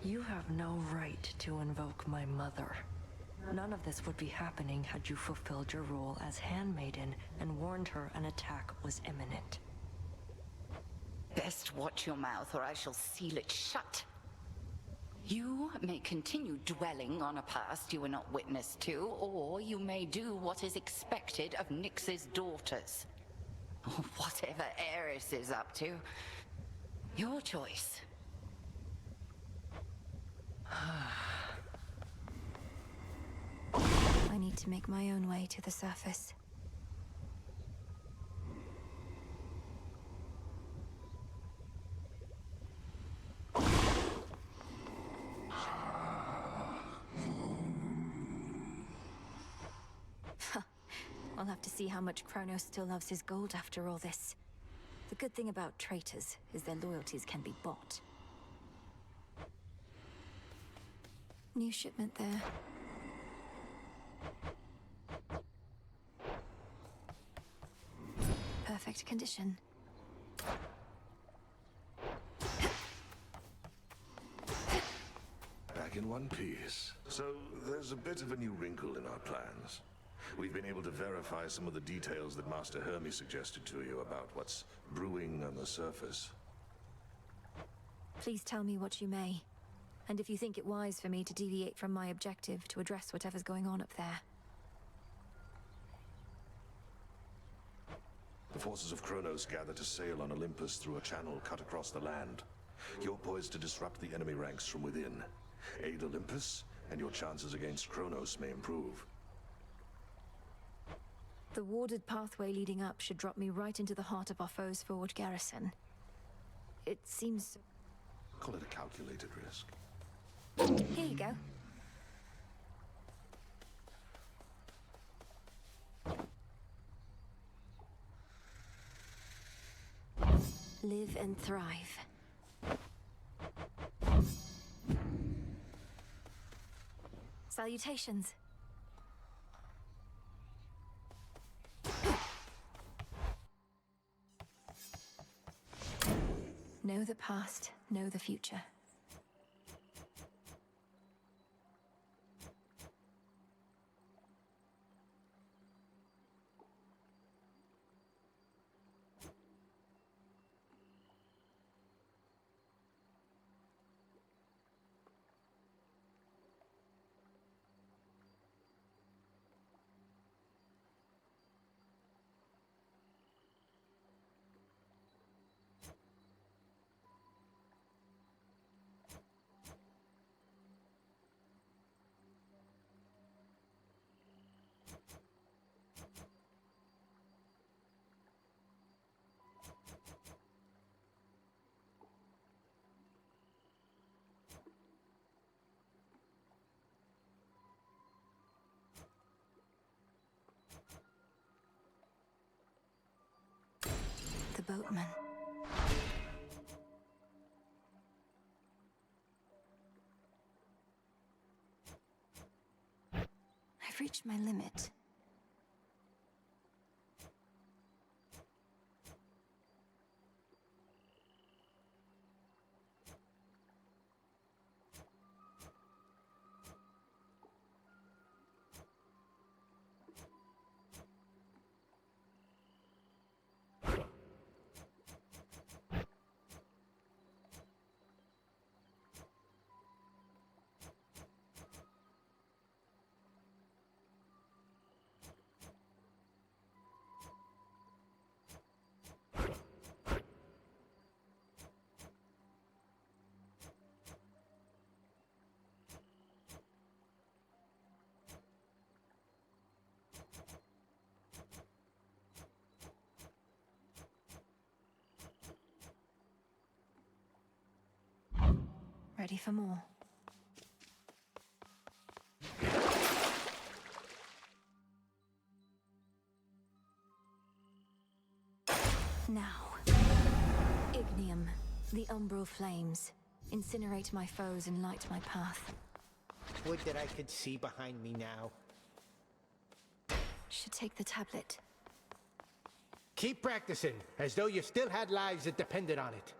You have no right to invoke my mother. None of this would be happening had you fulfilled your role as handmaiden and warned her an attack was imminent. Best watch your mouth or I shall seal it shut. You may continue dwelling on a past you were not witness to, or you may do what is expected of Nyx's daughters. Or whatever Eris is up to. Your choice. I need to make my own way to the surface. I'll have to see how much Kronos still loves his gold after all this. The good thing about traitors is their loyalties can be bought. New shipment there. Perfect condition. Back in one piece. So, there's a bit of a new wrinkle in our plans. We've been able to verify some of the details that Master Hermes suggested to you about what's brewing on the surface. Please tell me what you may. And if you think it wise for me to deviate from my objective to address whatever's going on up there. The forces of Kronos gather to sail on Olympus through a channel cut across the land. You're poised to disrupt the enemy ranks from within. Aid Olympus, and your chances against Kronos may improve. The warded pathway leading up should drop me right into the heart of our foe's forward garrison. It seems... Call it a calculated risk. Here you go. Live and thrive. Salutations. Know the past, know the future. boatman. I've reached my limit. Ready for more. Now. Ignium, the umbral flames. Incinerate my foes and light my path. Would that I could see behind me now. Should take the tablet. Keep practicing, as though you still had lives that depended on it.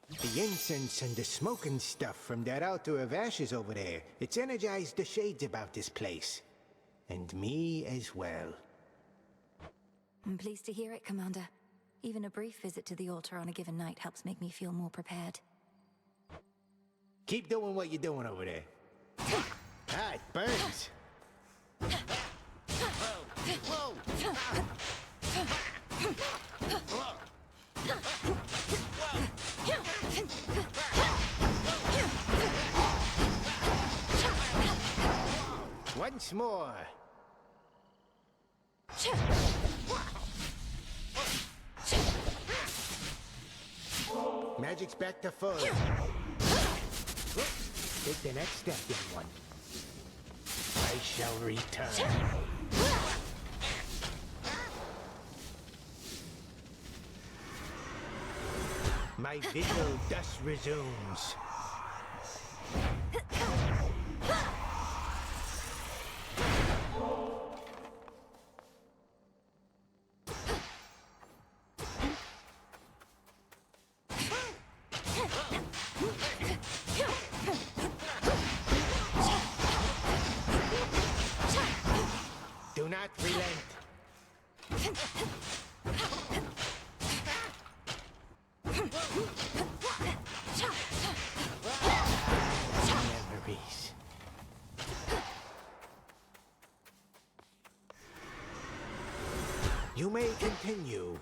The incense and the smoking stuff from that altar of ashes over there, it's energized the shades about this place. And me as well. I'm pleased to hear it, Commander. Even a brief visit to the altar on a given night helps make me feel more prepared. Keep doing what you're doing over there. Ah, it burns. Whoa! Once more. Magic's back to full. Take the next step, young one. I shall return. My vigil thus resumes. Do not relent. Memories. You may continue.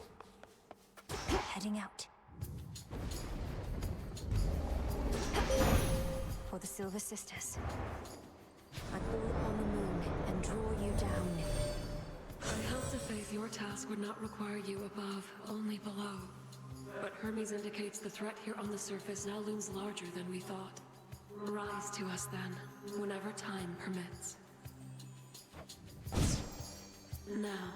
Heading out. For the Silver Sisters. I call upon the moon and draw you down. I held to faith your task would not require you above, only below. But Hermes indicates the threat here on the surface now looms larger than we thought. Rise to us then, whenever time permits. Now.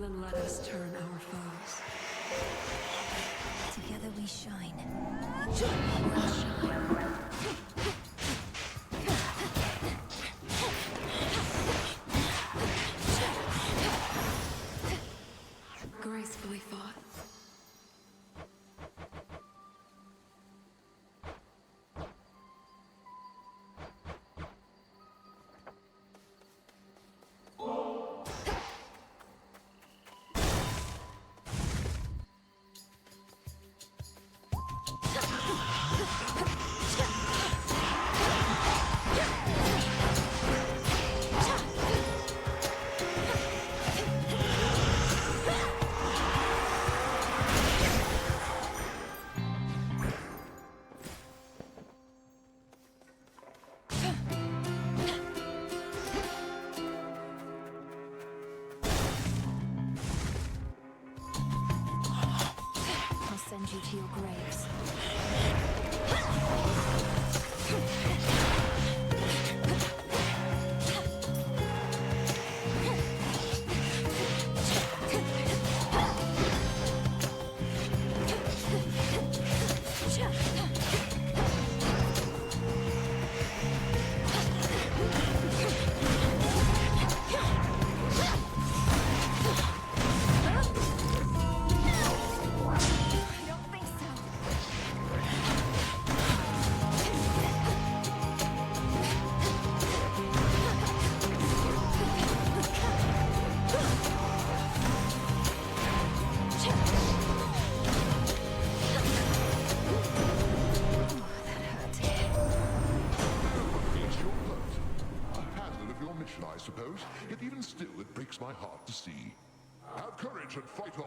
Then let us turn our foes. Together we shine. Gracefully fought. send you to your graves. I suppose, yet even still it breaks my heart to see. Have courage and fight on.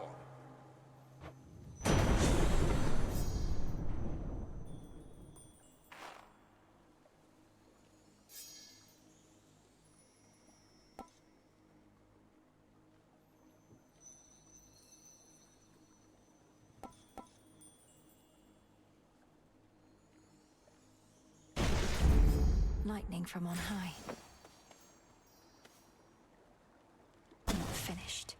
Lightning from on high. Not finished.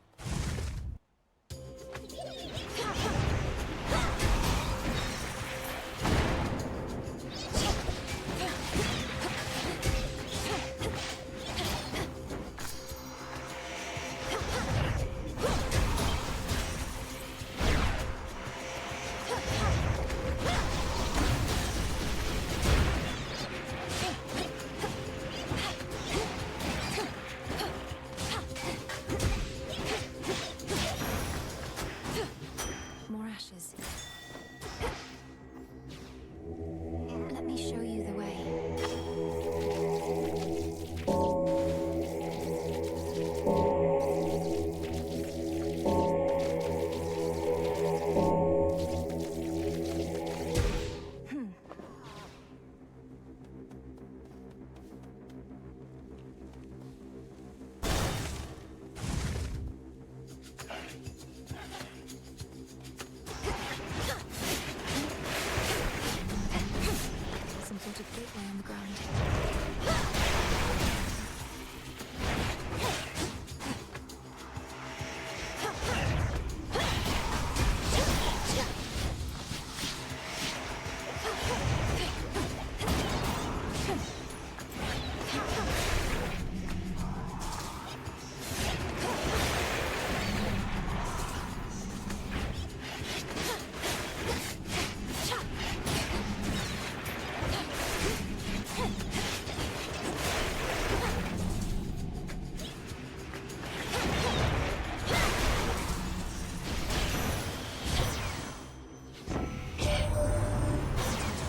More ashes. Let me show you the way. Some sort of gateway on the ground.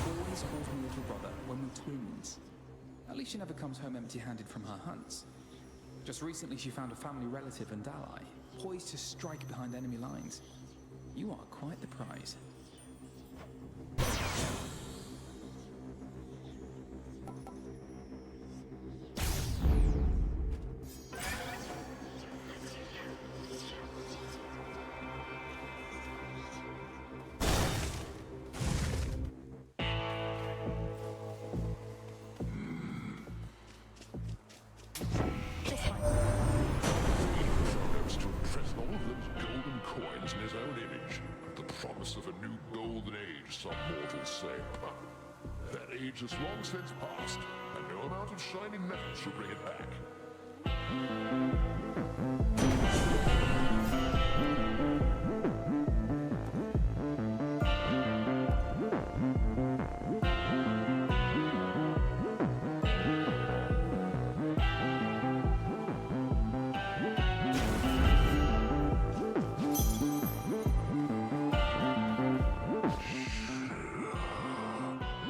Always calls me little brother when we're twins. At least she never comes home empty-handed from her hunts. Just recently she found a family relative and ally, poised to strike behind enemy lines. You are quite the prize. This one. Goes to impress all of those golden coins in his own image. The promise of a new golden age, some mortals say. That age has long since passed, and no amount of shining metal shall bring it back.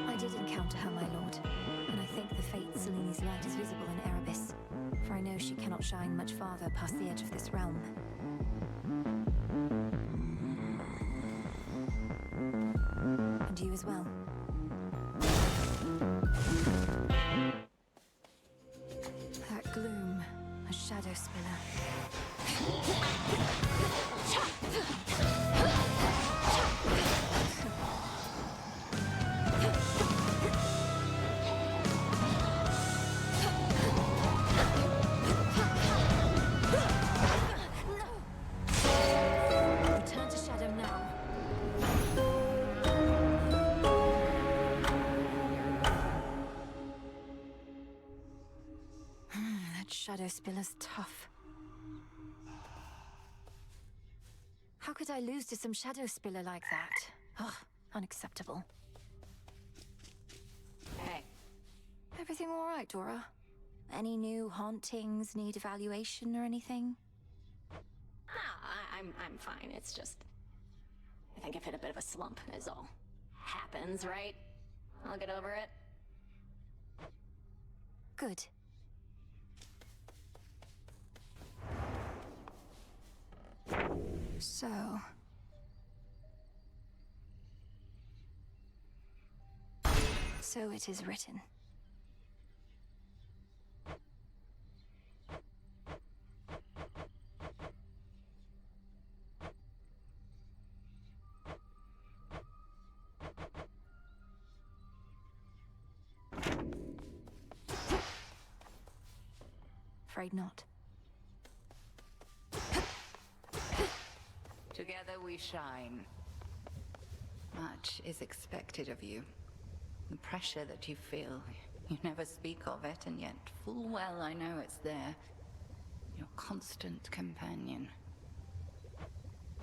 I did encounter her, my lord, and I think the fate Selene's light is visible in Erebus, for I know she cannot shine much farther past the edge of this realm. And you as well. That gloom, a shadow spiller. Shadow Spiller's tough. How could I lose to some Shadow Spiller like that? Ugh, unacceptable. Hey. Everything all right, Dora? Any new hauntings need evaluation or anything? I'm fine. It's just... I think I've hit a bit of a slump, is all. Happens, right? I'll get over it. Good. So... So it is written. Afraid not. Together we shine. Much is expected of you. The pressure that you feel, you never speak of it, and yet full well I know it's there. Your constant companion.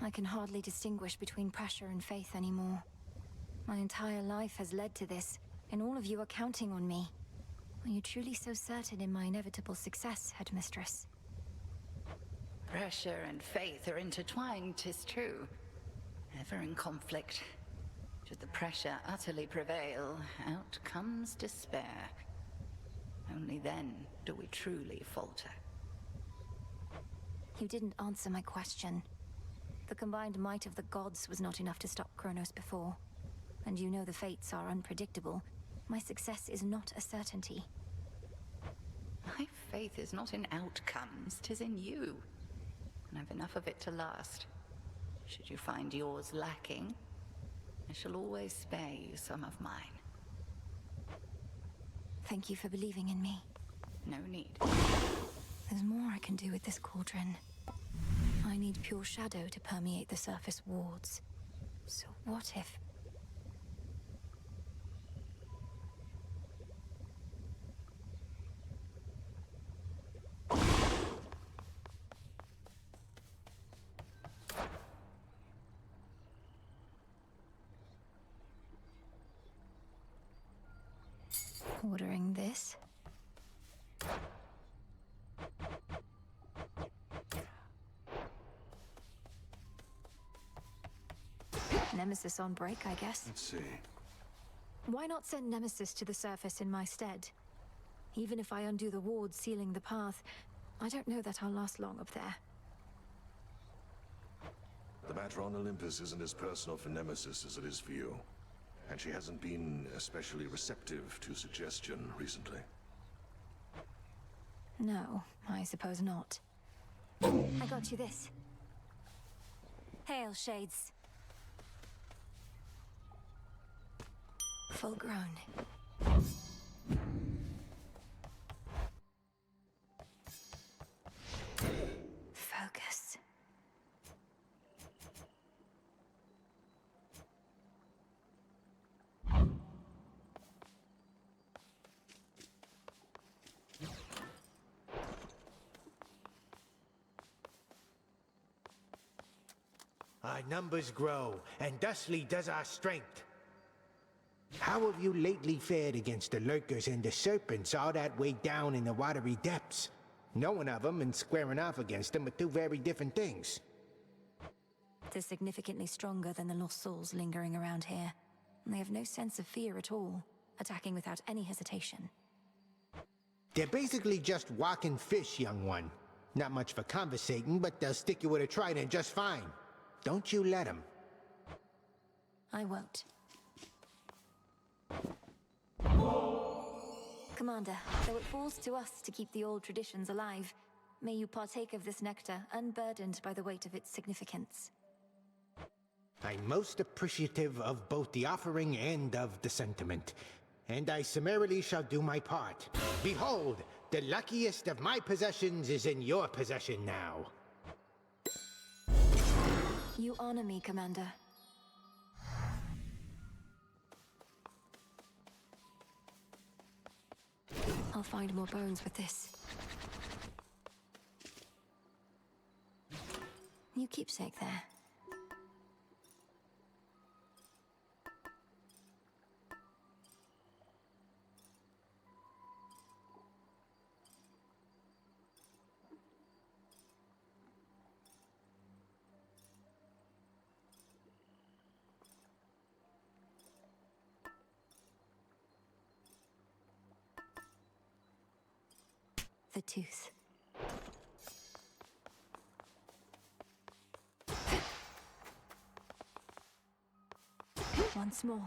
I can hardly distinguish between pressure and faith anymore. My entire life has led to this, and all of you are counting on me. Are you truly so certain in my inevitable success, Headmistress? Pressure and faith are intertwined, 'tis true. Ever in conflict. Should the pressure utterly prevail, out comes despair. Only then do we truly falter. You didn't answer my question. The combined might of the gods was not enough to stop Kronos before. And you know the fates are unpredictable. My success is not a certainty. My faith is not in outcomes, 'tis in you. And I've enough of it to last. Should you find yours lacking, I shall always spare you some of mine. Thank you for believing in me. No need. There's more I can do with this cauldron. I need pure shadow to permeate the surface wards. So what if... Ordering this? Nemesis on break, I guess. Let's see. Why not send Nemesis to the surface in my stead? Even if I undo the ward sealing the path, I don't know that I'll last long up there. The matter on Olympus isn't as personal for Nemesis as it is for you. And she hasn't been especially receptive to suggestion recently. No, I suppose not. I got you this. Hail, Shades. Full grown. Focus. Our numbers grow, and thusly does our strength. How have you lately fared against the lurkers and the serpents all that way down in the watery depths? Knowing of them and squaring off against them are two very different things. They're significantly stronger than the lost souls lingering around here. And they have no sense of fear at all, attacking without any hesitation. They're basically just walking fish, young one. Not much for conversating, but they'll stick you with a trident just fine. Don't you let them. I won't. Commander, though it falls to us to keep the old traditions alive, may you partake of this nectar, unburdened by the weight of its significance. I'm most appreciative of both the offering and of the sentiment, and I summarily shall do my part. Behold, the luckiest of my possessions is in your possession now. You honor me, Commander. I'll find more bones with this. New keepsake there. The tooth. Once more.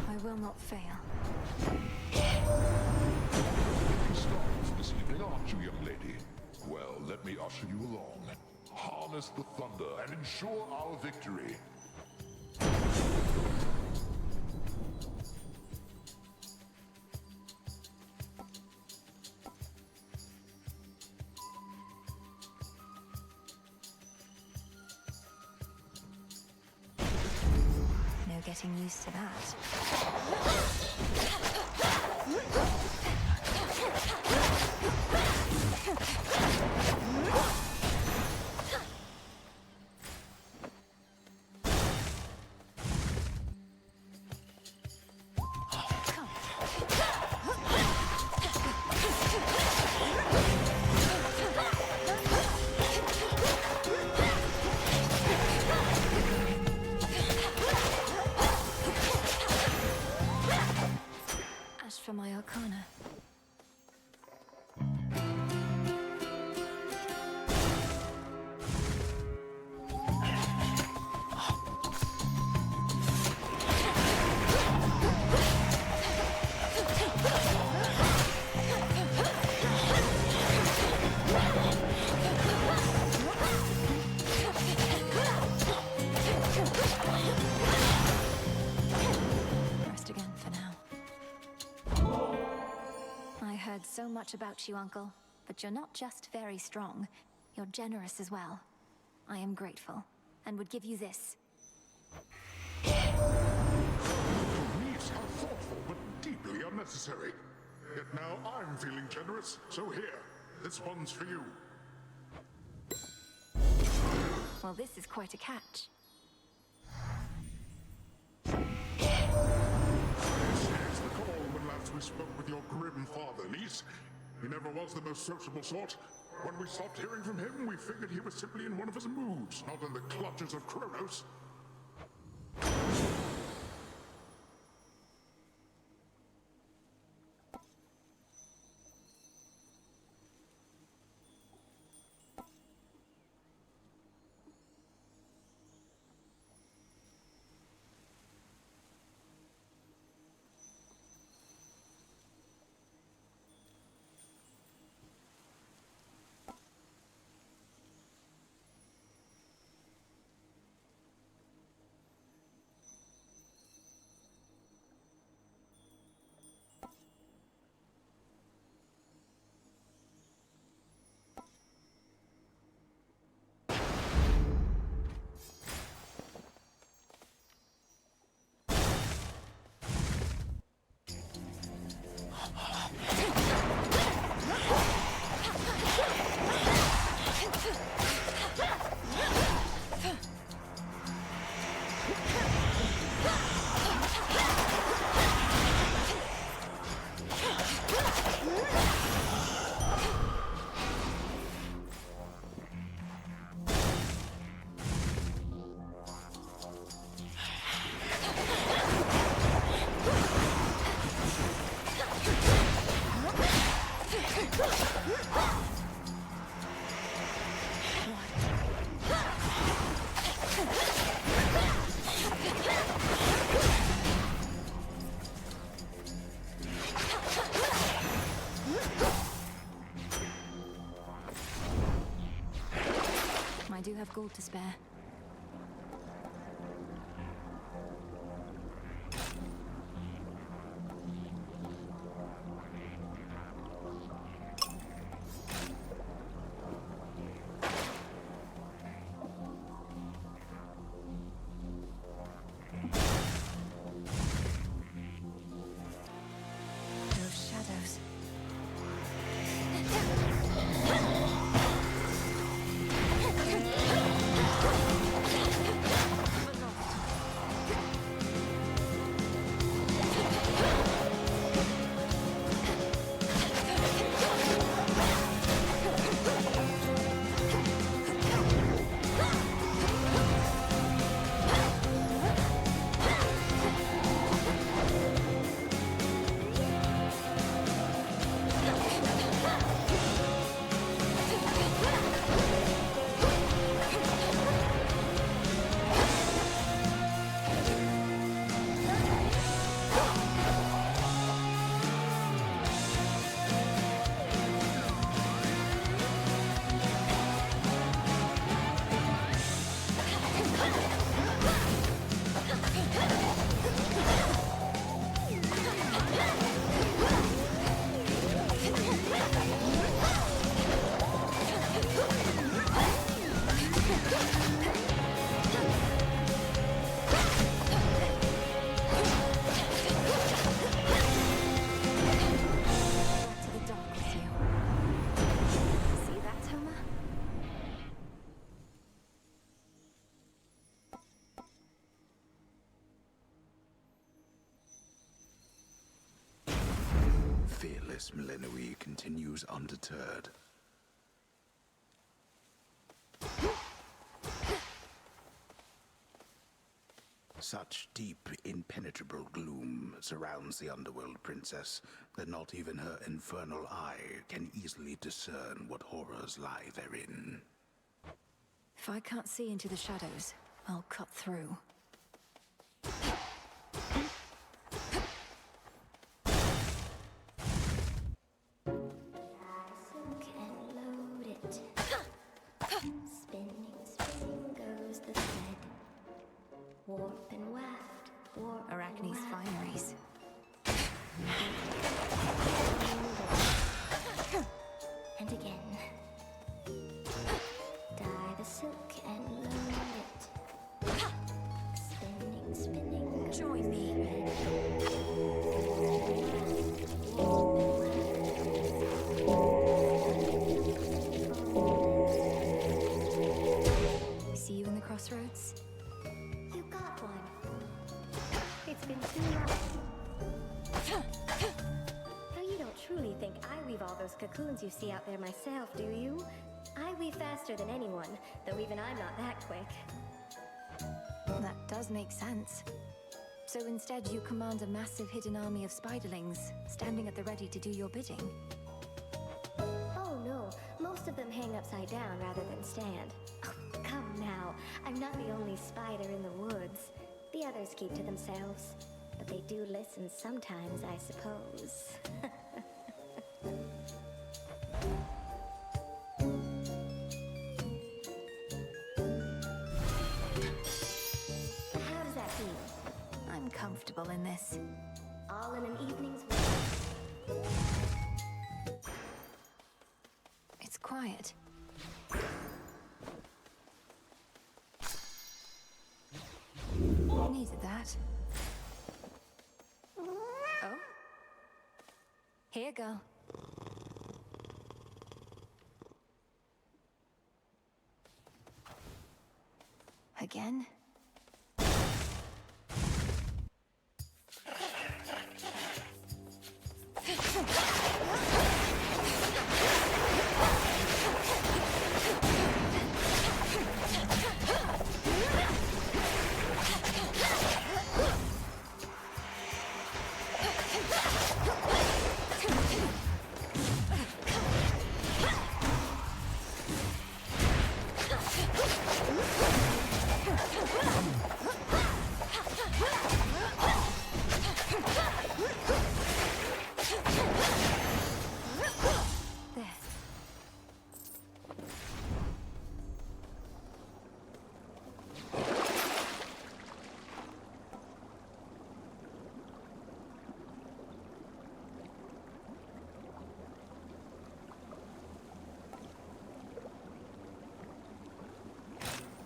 I will not fail. Getting started this evening, aren't you, young lady? Well, let me usher you along. Harness the thunder and ensure our victory. No getting used to that. Ash for my arcana. Rest again for now. I heard so much about you, Uncle, but you're not just very strong, you're generous as well. I am grateful, and would give you this. Niece, how thoughtful, but deeply unnecessary. Yet now I'm feeling generous, so here, this one's for you. Well, this is quite a catch. Here's the call when last we spoke with your grim father, niece. He never was the most sociable sort. When we stopped hearing from him, we figured he was simply in one of his moods, not in the clutches of Kronos. I do have gold to spare. Those shadows. relentless Millennium continues undeterred. Such deep, impenetrable gloom surrounds the Underworld princess that not even her infernal eye can easily discern what horrors lie therein. If I can't see into the shadows, I'll cut through. Silk and load it. Spinning, spinning goes the thread. Warp and waft, warp Arachne's fineries. and again. Dye the silk and load it. Spinning, spinning. Join me. See you in the crossroads? You got one. It's been too long. Now you don't truly think I weave all those cocoons you see out there myself, do you? I weave faster than anyone, though even I'm not that quick. That does make sense. So instead you command a massive hidden army of spiderlings, standing at the ready to do your bidding. Oh no, most of them hang upside down rather than stand. Oh, come now, I'm not the only spider in the woods. The others keep to themselves. But they do listen sometimes, I suppose. How does that feel? I'm comfortable in this. All in an evening's work. It's quiet. Needed that. Oh? Here, girl. Again?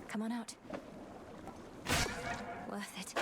Come on out. Worth it.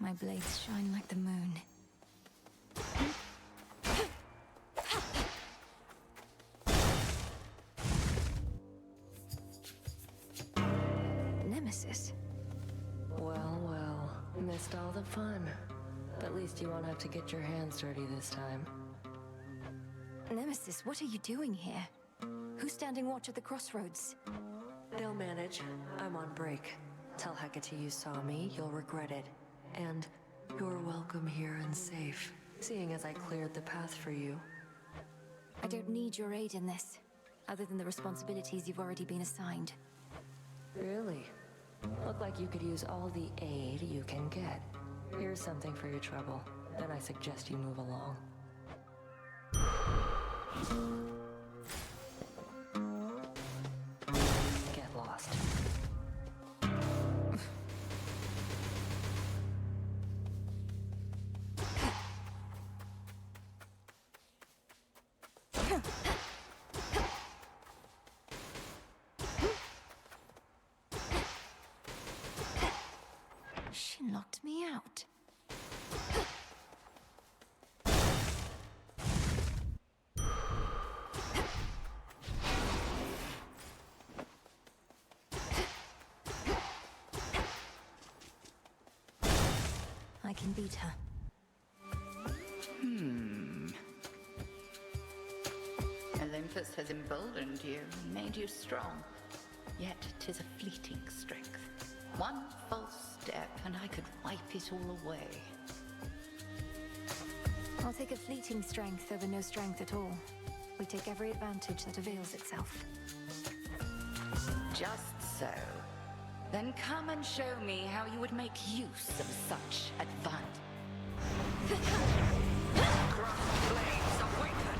My blades shine like the moon. Nemesis? Well, well. Missed all the fun. At least you won't have to get your hands dirty this time. Nemesis, what are you doing here? Who's standing watch at the crossroads? They'll manage. I'm on break. Tell Hecate you saw me, you'll regret it. And you're welcome here and safe, seeing as I cleared the path for you. I don't need your aid in this, other than the responsibilities you've already been assigned. Really? Look like you could use all the aid you can get. Here's something for your trouble. Then I suggest you move along. Get lost. She locked me out. I can beat her. Olympus has emboldened you and made you strong. Yet 'tis a fleeting strength. One false step and I could wipe it all away. I'll take a fleeting strength over no strength at all. We take every advantage that avails itself. Just so. Then come and show me how you would make use of such advantage. Cross blades awaken!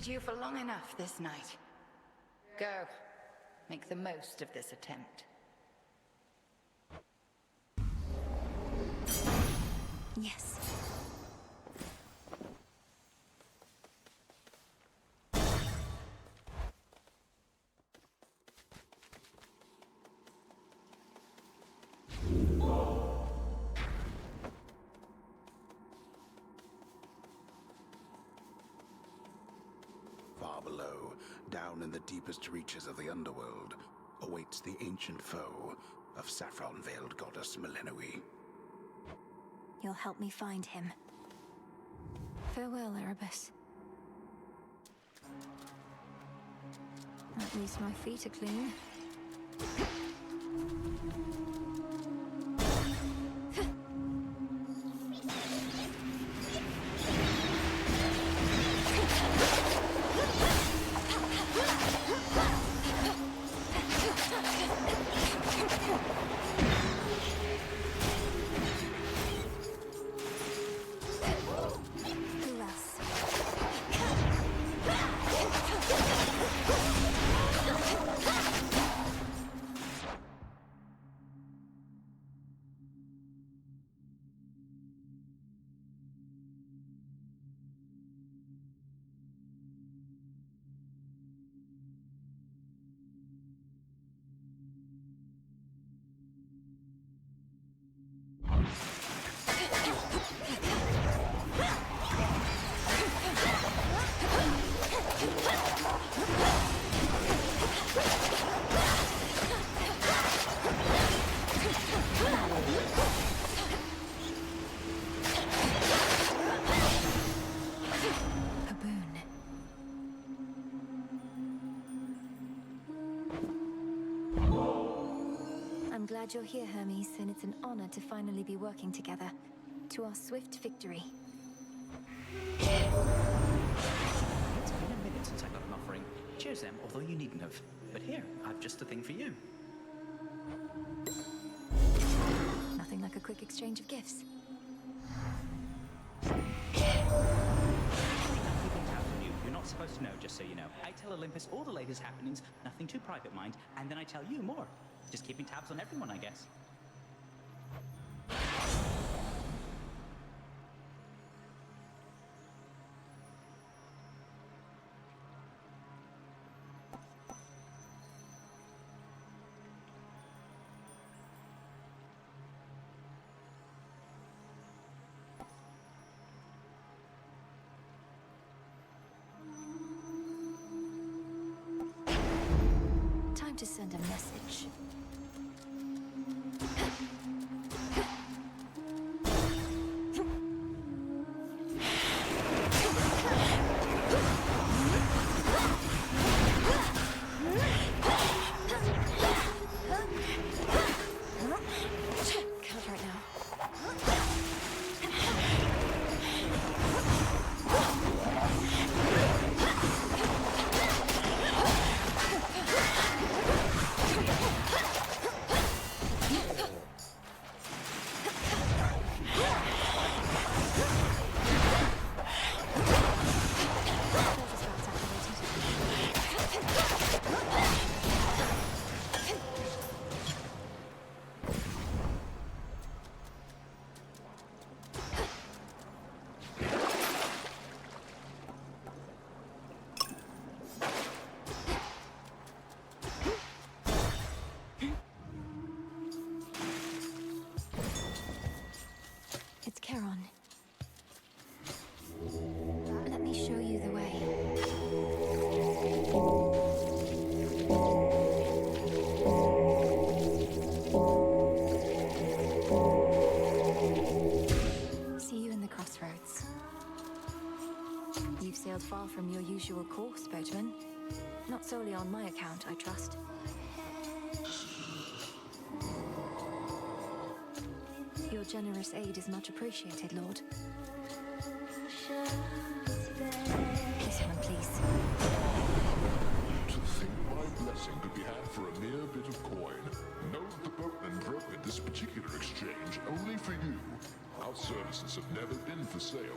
You for long enough this night. Go. Make the most of this attempt. Yes. Below, down in the deepest reaches of the Underworld, awaits the ancient foe of saffron-veiled goddess Melinoe. You'll help me find him. Farewell, Erebus. At least my feet are clean. I'm glad you're here, Hermes, and it's an honor to finally be working together. To our swift victory. It's been a minute since I got an offering. Cheers, Em, although you needn't have. But here, I've just the thing for you. Nothing like a quick exchange of gifts. You're not supposed to know, just so you know. I tell Olympus all the latest happenings, nothing too private, mind, and then I tell you more. Just keeping tabs on everyone, I guess. Time to send a message. Can't right now. It's Charon. Let me show you the way. See you in the crossroads. You've sailed far from your usual course, boatman. Not solely on my account, I trust. Your generous aid is much appreciated, Lord. This one, please. To think my blessing could be had for a mere bit of coin. Note the boatman brokered this particular exchange only for you. Our services have never been for sale.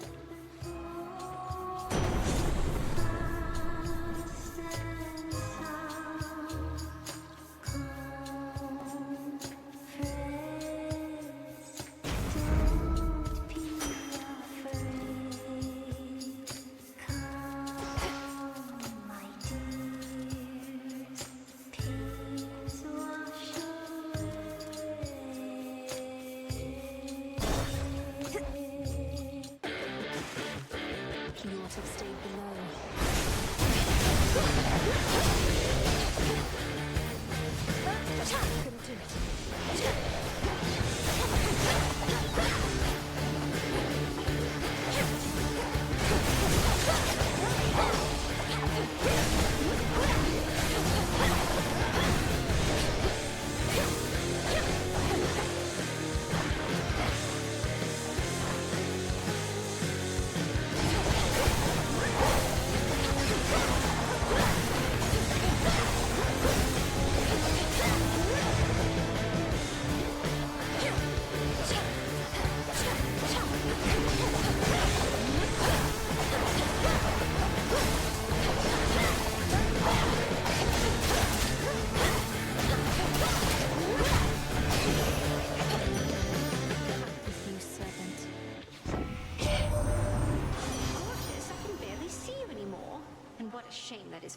You ought to have stayed below. Couldn't do it.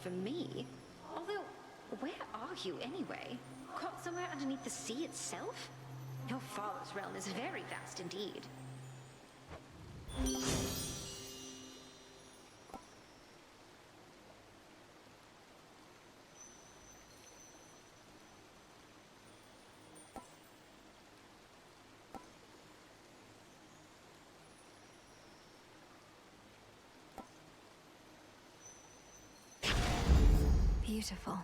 For me. Although, where are you anyway? Caught somewhere underneath the sea itself? Your father's realm is very vast indeed. Beautiful.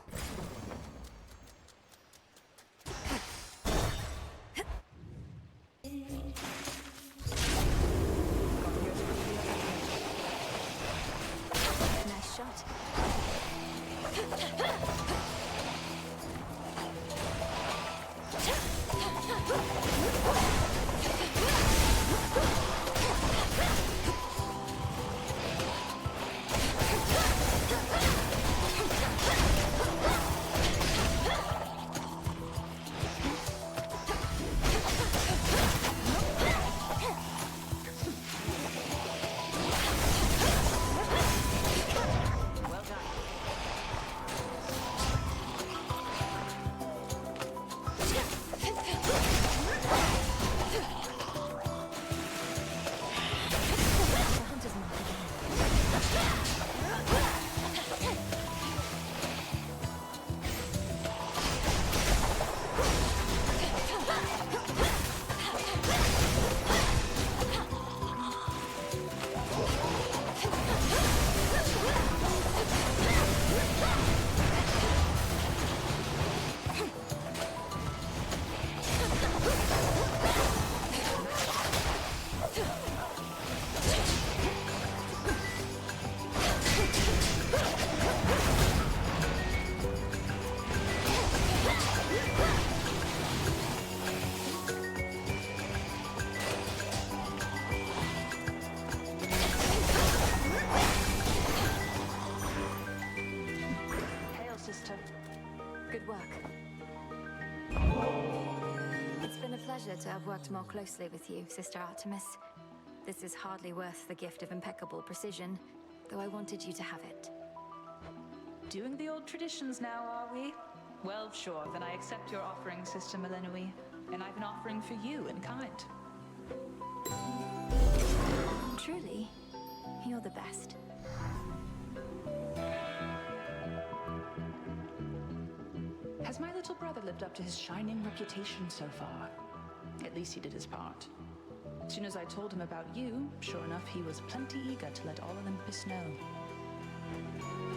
To have worked more closely with you, Sister Artemis. This is hardly worth the gift of impeccable precision, though I wanted you to have it. Doing the old traditions now, are we? Well, sure, then I accept your offering, Sister Millennium, and I've an offering for you in kind. Truly, you're the best. Has my little brother lived up to his shining reputation so far? At least he did his part. As soon as I told him about you, sure enough, he was plenty eager to let all Olympus know.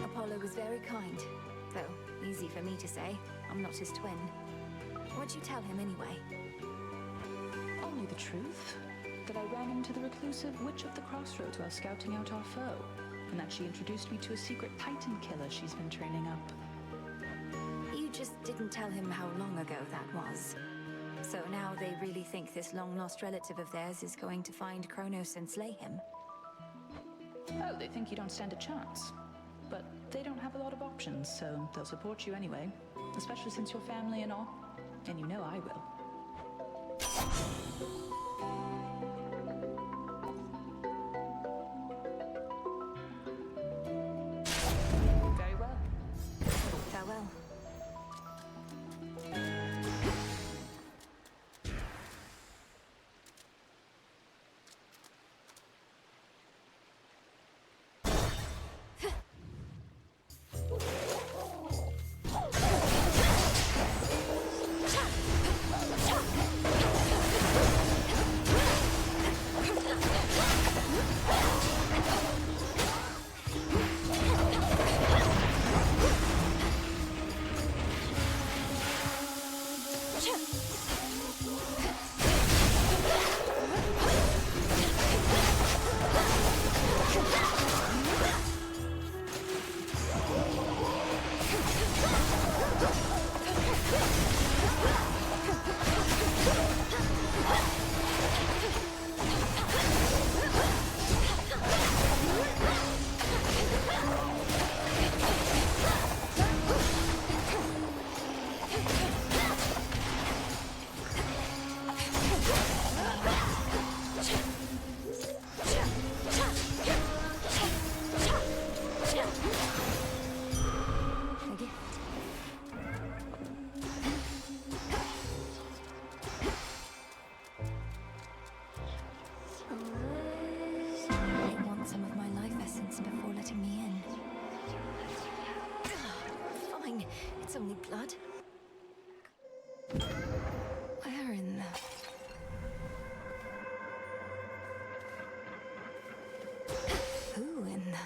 Apollo was very kind, though easy for me to say. I'm not his twin. What'd you tell him anyway? Only the truth. That I ran into the reclusive Witch of the Crossroads while scouting out our foe, and that she introduced me to a secret Titan killer she's been training up. You just didn't tell him how long ago that was. So now they really think this long-lost relative of theirs is going to find Kronos and slay him? Oh, they think you don't stand a chance. But they don't have a lot of options, so they'll support you anyway. Especially since you're family and all. And you know I will. Very well. Farewell. It's only blood. Where in the... Who in the...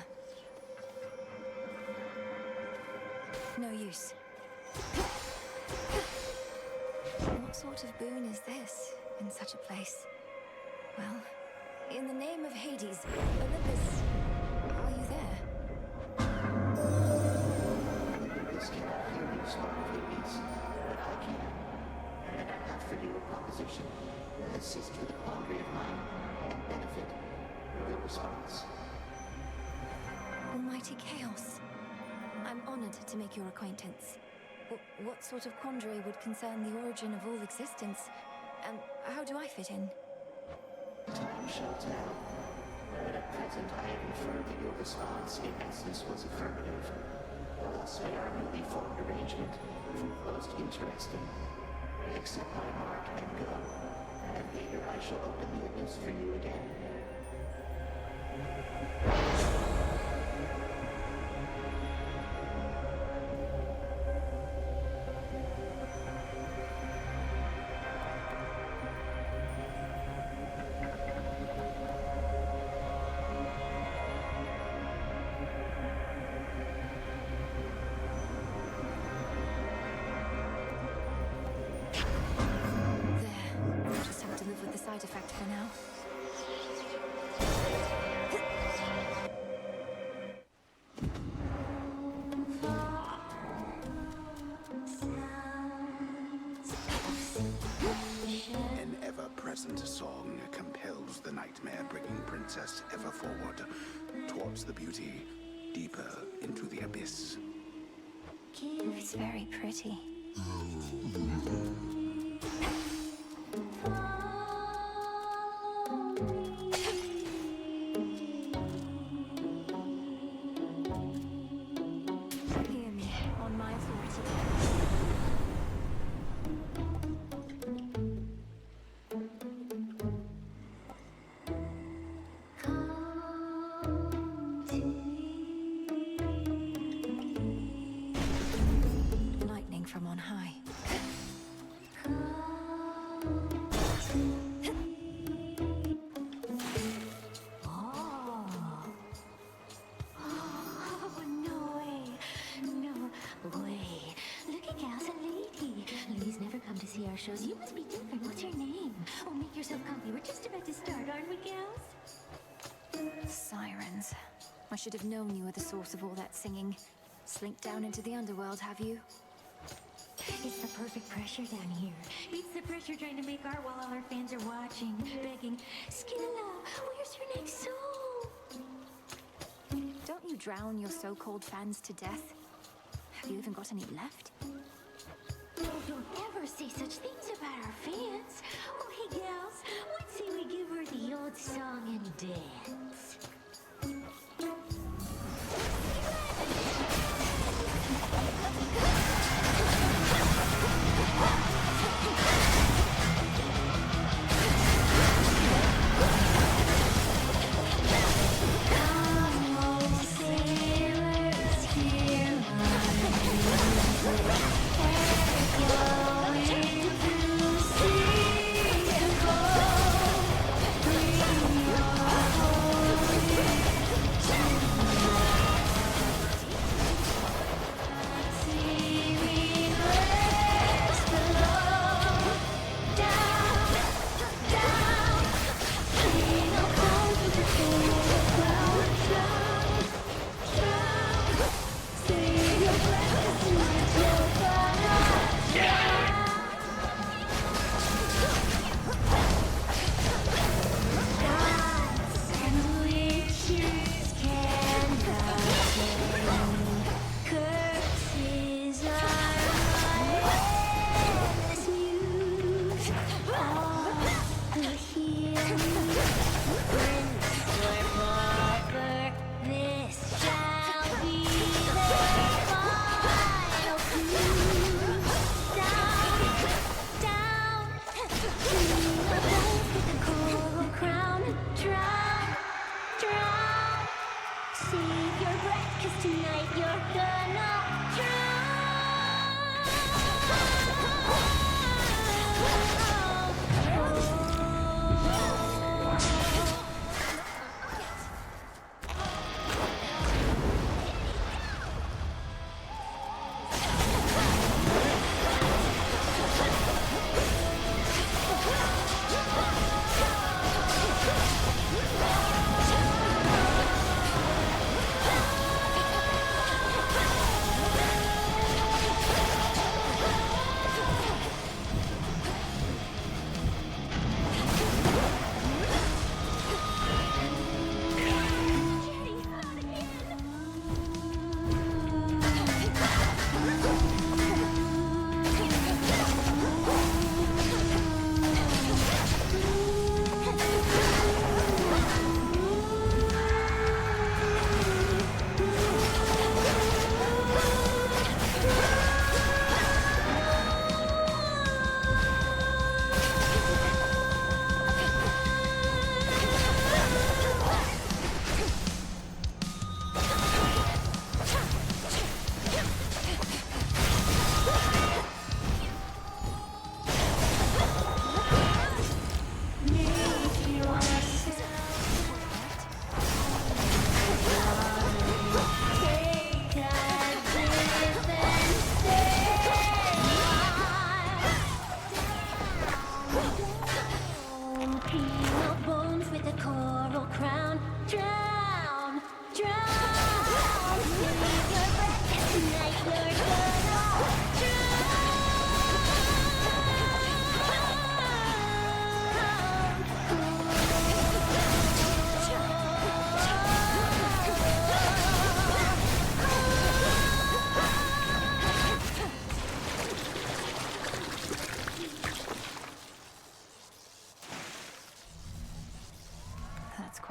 No use. What sort of boon is this in such a place? Well, in the name of Hades, Olympus, are you there? Mortals cannot hear you spark your beats, but I can. And I have for you a proposition. Assist with a quandary of mine and benefit your response. Almighty Chaos. I'm honored to make your acquaintance. What sort of quandary would concern the origin of all existence? And how do I fit in? Time shall tell. But at present I have inferred that your response in essence was affirmative. Thus may our newly formed arrangement prove most interesting. Accept my mark and go. And later I shall open the abyss for you again. Side effect for now. An ever-present song compels the nightmare-bringing princess ever forward, towards the beauty, deeper into the abyss. It's very pretty. From on high. Oh, no way. No way. Look at Gal's a lady. Ladies never come to see our shows. You must be different. What's your name? Oh, make yourself comfy. We're just about to start, aren't we, gals? Sirens. I should have known you were the source of all that singing. Slinked down into the underworld, have you? It's the perfect pressure down here. Beats the pressure trying to make art while all our fans are watching, begging, Skilla, where's your next soul? Don't you drown your so-called fans to death? Have you even got any left? Oh, don't ever say such things about our fans. Oh, hey, gals, what say we give her the old song and dance?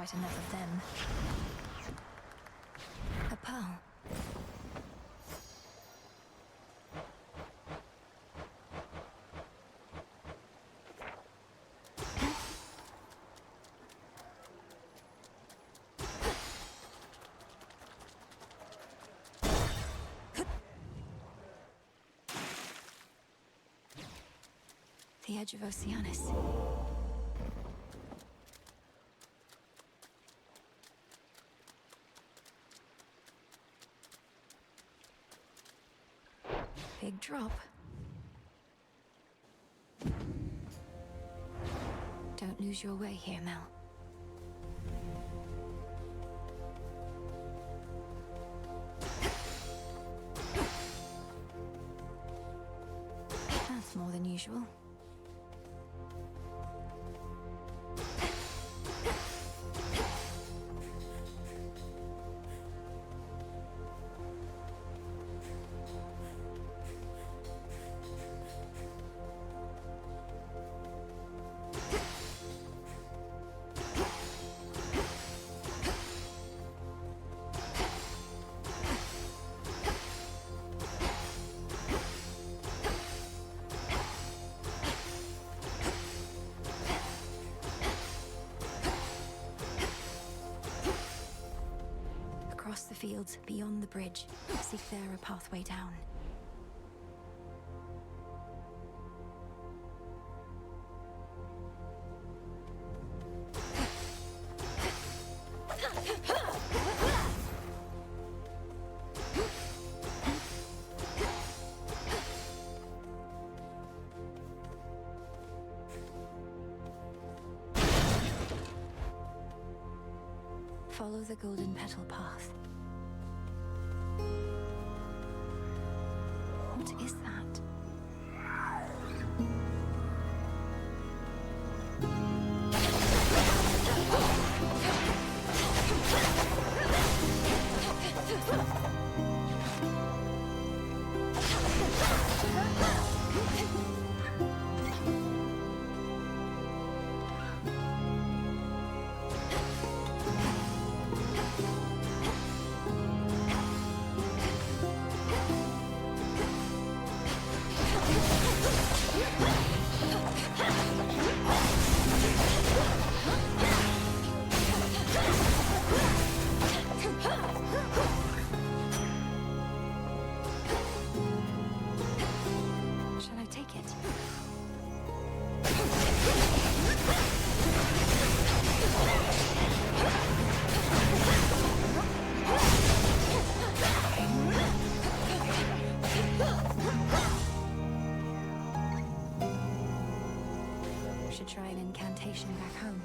quite enough of them. A pearl. The edge of Oceanus. Big drop. Don't lose your way here, Mel. That's more than usual. Across the fields, beyond the bridge, seek there a pathway down. Follow the golden petal path. What is that? Shall I take it? Should try an incantation back home.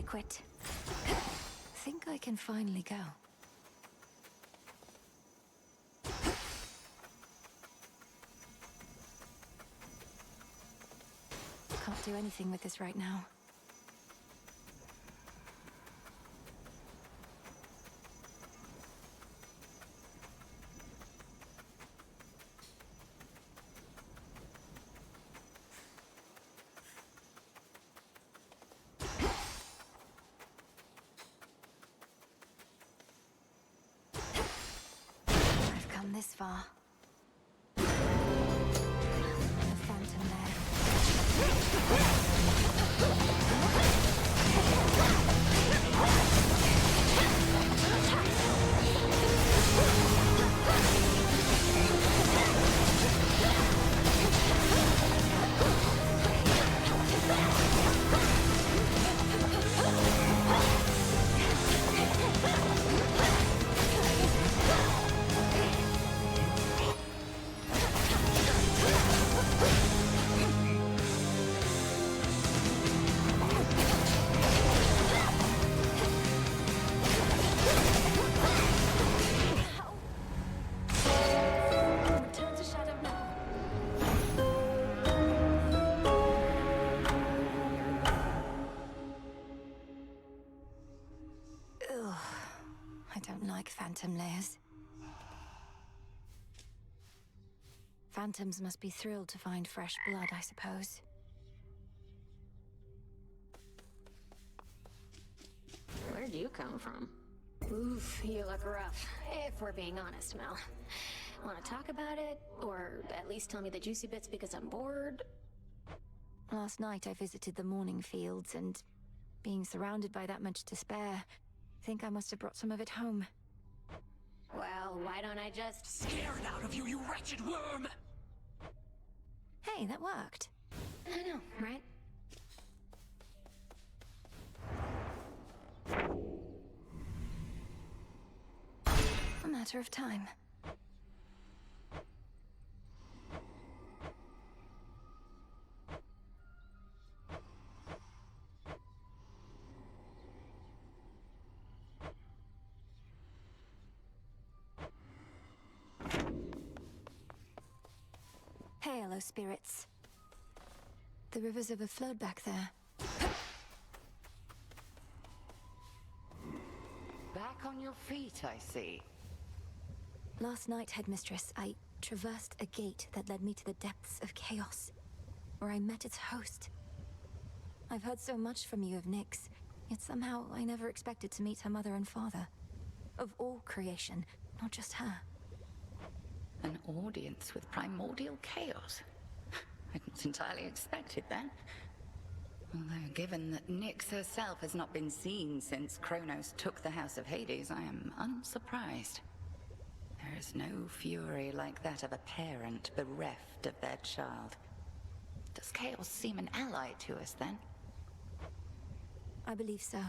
adequate. Think I can finally go. Can't do anything with this right now. I've come this far. The Phantom Lair. Return to shadow now. Ugh, I don't like phantom layers. Phantoms must be thrilled to find fresh blood, I suppose. Where'd you come from? Oof, you look rough, if we're being honest, Mel. Want to talk about it? Or at least tell me the juicy bits because I'm bored? Last night I visited the mourning fields and, being surrounded by that much despair, I think I must have brought some of it home. Well, why don't I just... Scare it out of you, you wretched worm! Hey, that worked. I know, right? A matter of time. Hello, spirits. The river's overflowed back there. Back on your feet, I see. Last night, Headmistress, I traversed a gate that led me to the depths of chaos, where I met its host. I've heard so much from you of Nyx, yet somehow I never expected to meet her mother and father. Of all creation, not just her. An audience with primordial chaos. I didn't entirely expect it then. Although, given that Nyx herself has not been seen since Kronos took the House of Hades, I am unsurprised. There is no fury like that of a parent bereft of their child. Does chaos seem an ally to us, then? I believe so.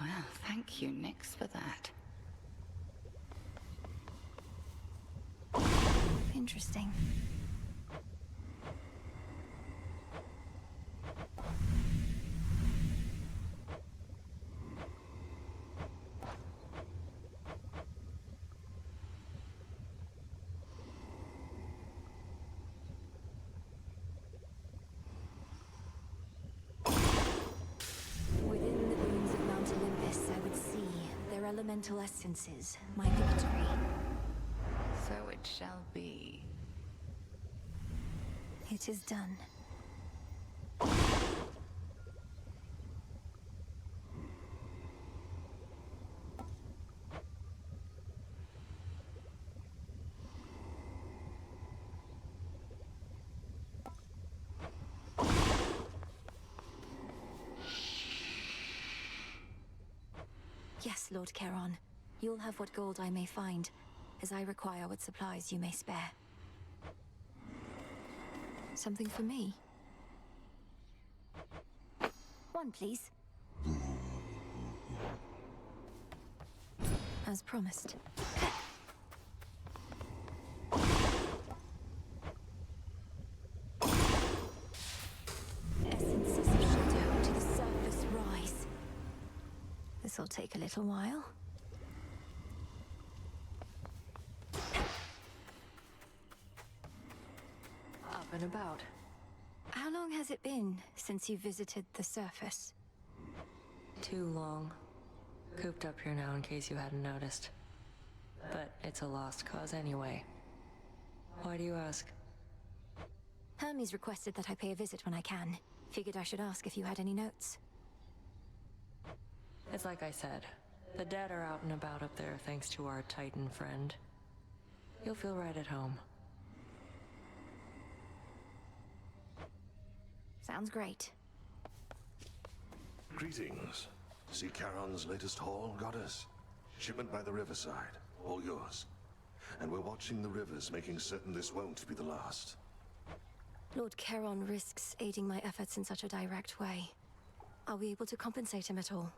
Well, thank you, Nyx, for that. Interesting. Within the ruins of Mount Olympus, I would see their elemental essences, my victory. So it shall be. It is done. Yes, Lord Charon. You'll have what gold I may find, as I require what supplies you may spare. Something for me? One, please. As promised. Essences of shadow to the surface rise. This'll take a little while. Up and about. How long has it been since you visited the surface? Too long. Cooped up here now in case you hadn't noticed. But it's a lost cause anyway. Why do you ask? Hermes requested that I pay a visit when I can. Figured I should ask if you had any notes. It's like I said. The dead are out and about up there thanks to our Titan friend. You'll feel right at home. Sounds great. Greetings. See Charon's latest haul, goddess? Shipment by the riverside. All yours. And we're watching the rivers, making certain this won't be the last. Lord Charon risks aiding my efforts in such a direct way. Are we able to compensate him at all?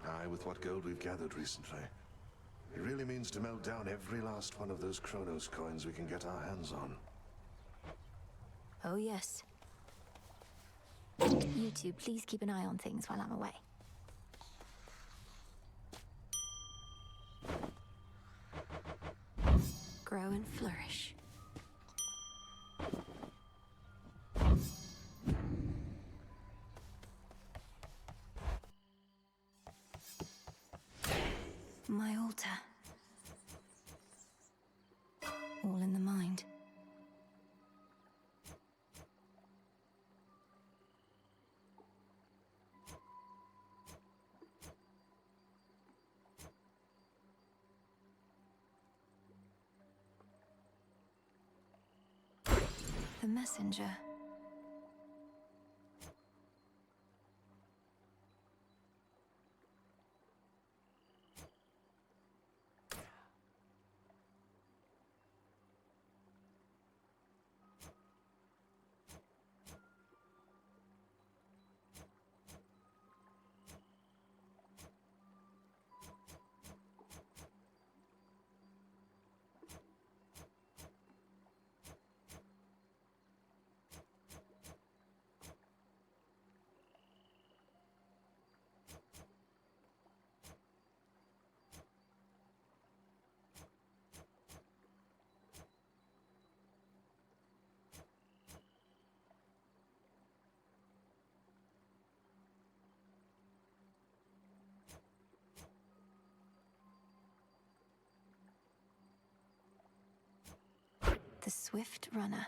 Aye, with what gold we've gathered recently. It really means to melt down every last one of those Kronos coins we can get our hands on. Oh yes. You two, please keep an eye on things while I'm away. Grow and flourish. My altar. All in the mind. The messenger. The swift runner.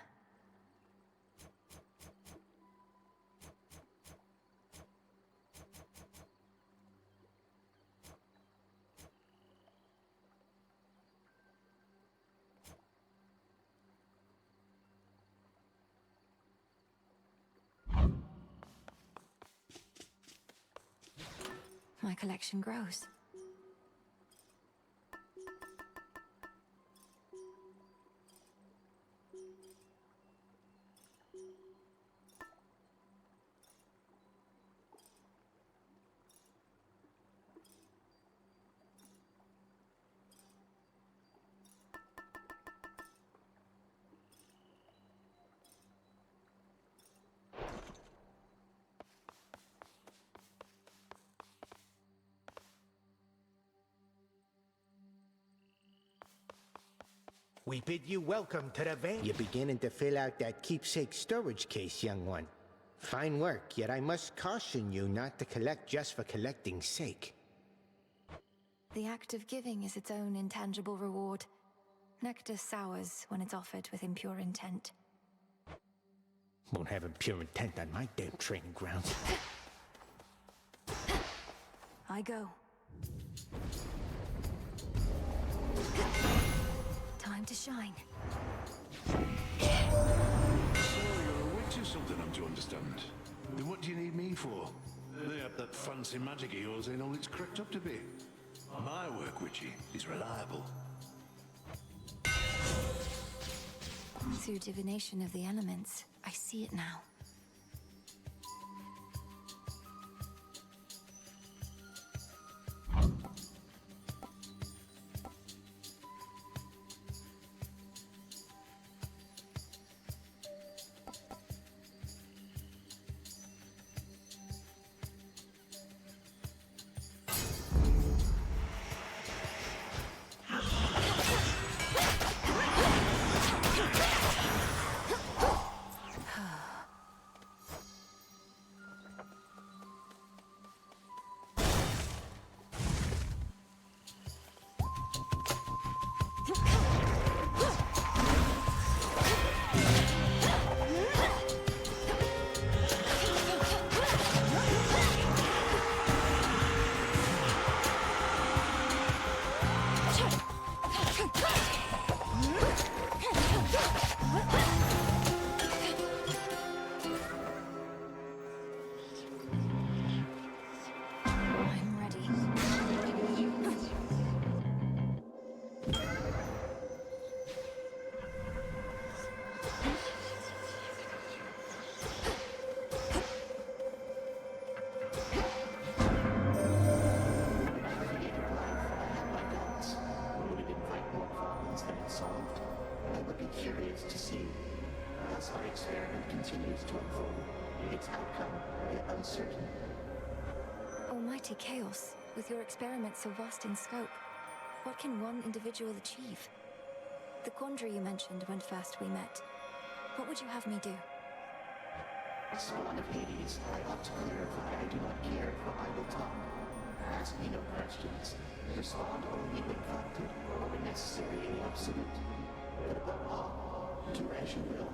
My collection grows. We bid you welcome to the van. You're beginning to fill out that keepsake storage case, young one. Fine work, yet I must caution you not to collect just for collecting's sake. The act of giving is its own intangible reward. Nectar sours when it's offered with impure intent. Won't have impure intent on my damn training grounds. I go. Time to shine. So you're a witch or something, I'm to understand. Then what do you need me for? Lay up that fancy magic of yours ain't all it's cracked up to be. My work, witchy, is reliable. Through divination of the elements, I see it now. its outcome yet uncertain. Almighty chaos, with your experiments so vast in scope, what can one individual achieve? The quandary you mentioned when first we met, what would you have me do? Spawn of Hades, I ought to clarify I do not care for idle talk. Ask me no questions. Respond only when prompted, or when necessary in the absolute. But above all, do as you will.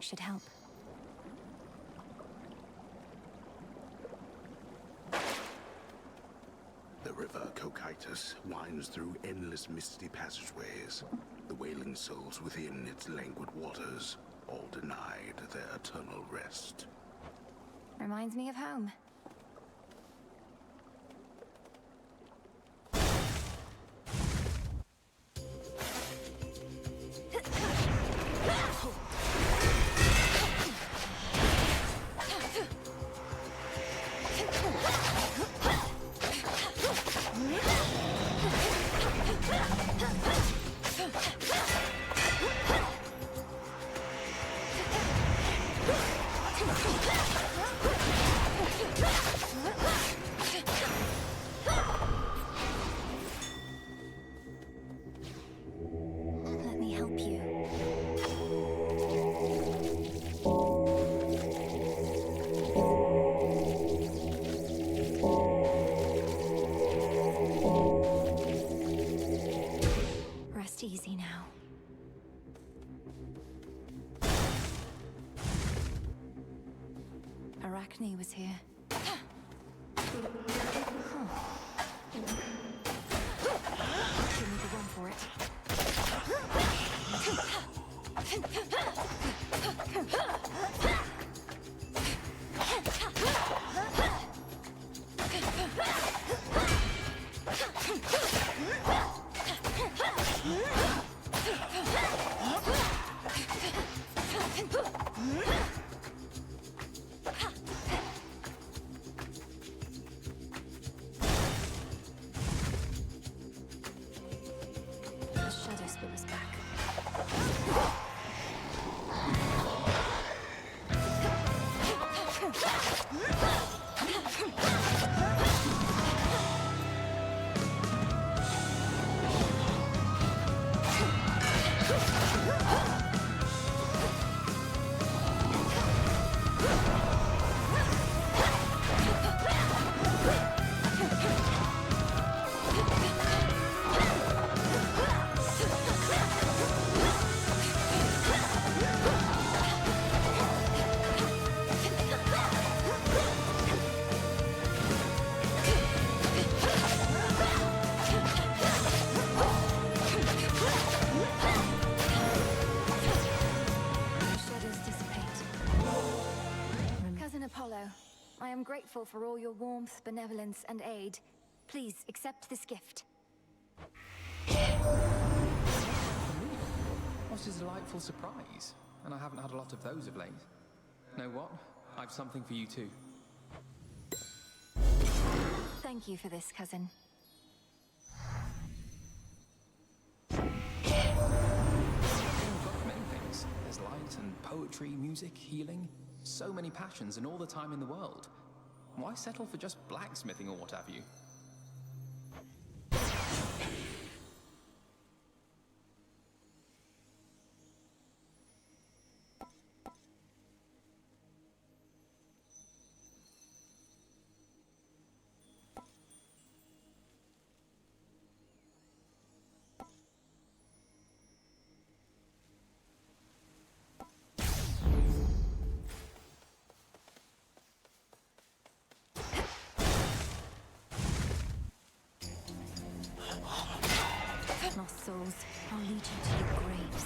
Should help. The river Cocytus winds through endless misty passageways. The wailing souls within its languid waters, all denied their eternal rest. Reminds me of home. Let me help you. Rest easy now. Arachne was here. Give me the one for it. The shadow split us back. Shadows dissipate. Cousin Apollo, I am grateful for all your warmth, benevolence, and aid. Please accept this gift. What a delightful surprise. And I haven't had a lot of those of late. Know what? I've something for you too. Thank you for this, cousin. We've got many things. There's light and poetry, music, healing. So many passions and all the time in the world. Why settle for just blacksmithing or what have you? souls. I'll lead you to your graves.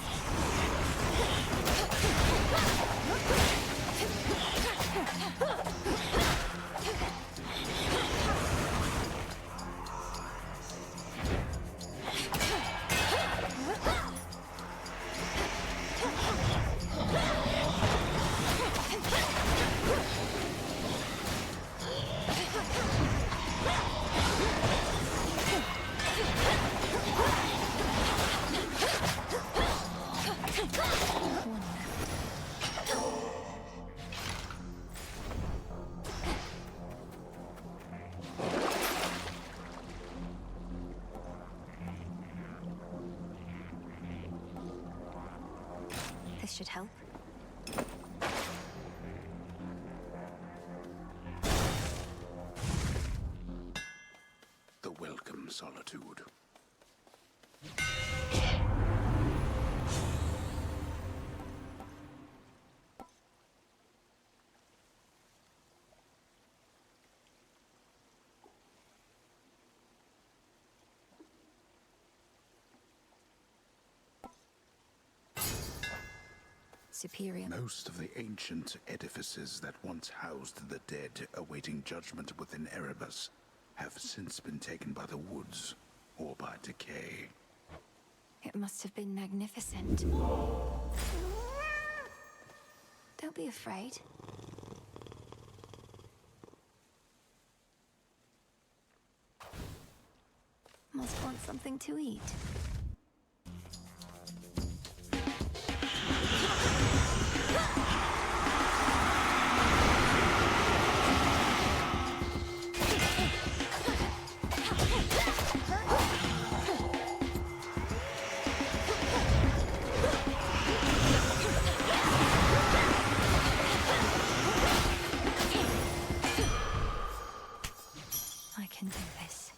This should help. The welcome solitude. Superior. Most of the ancient edifices that once housed the dead awaiting judgment within Erebus have since been taken by the woods or by decay. It must have been magnificent. Don't be afraid. Must want something to eat. I can do this.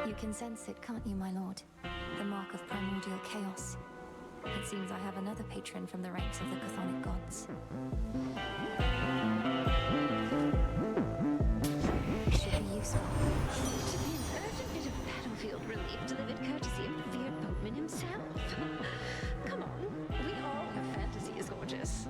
You can sense it, can't you, my lord? The mark of primordial chaos. It seems I have another patron from the ranks of the chthonic gods. Should be useful. To be an urgent bit of battlefield relief delivered courtesy of the feared boatman himself. Come on, we all have fantasies, gorgeous.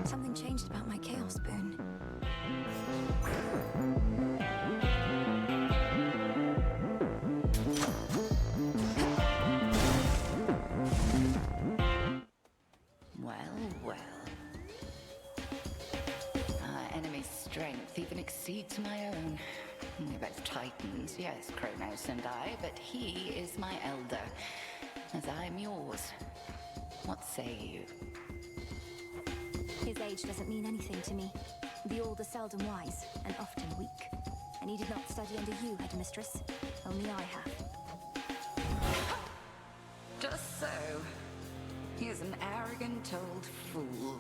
Something changed about my chaos boon. Well, well. Our enemy's strength even exceeds my own. We're both titans, yes, Kronos and I, but he is my elder, as I'm yours. What say you? His age doesn't mean anything to me. The old are seldom wise, and often weak. And he did not study under you, headmistress. Only I have. Just so. He is an arrogant old fool.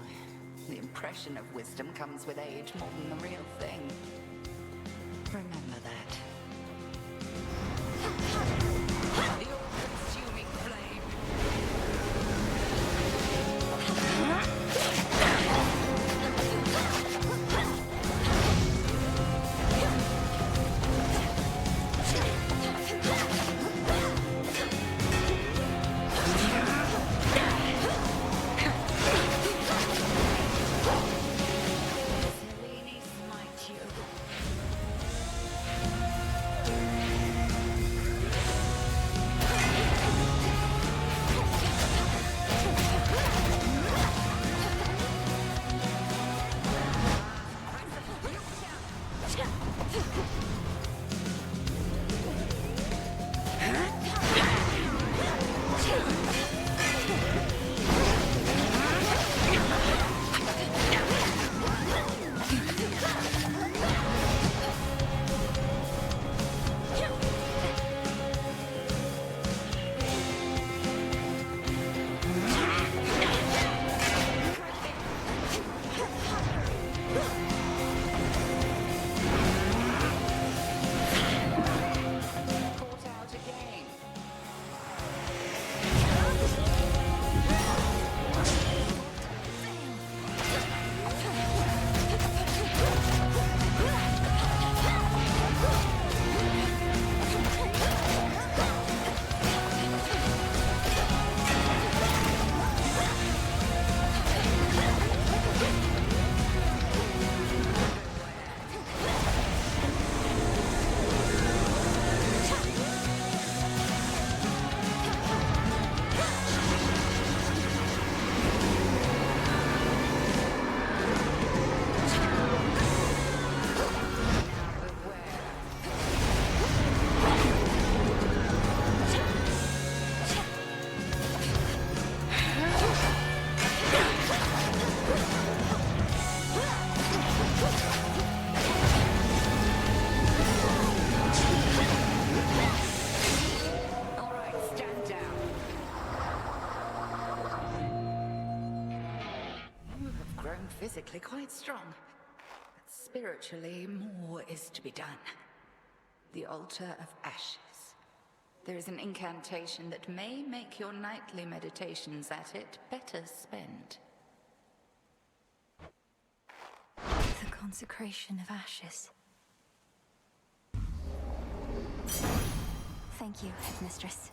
The impression of wisdom comes with age more than the real thing. Remember that. The all-consuming flame. I'm physically quite strong. But spiritually, more is to be done. The Altar of Ashes. There is an incantation that may make your nightly meditations at it better spent. The consecration of ashes. Thank you, Headmistress.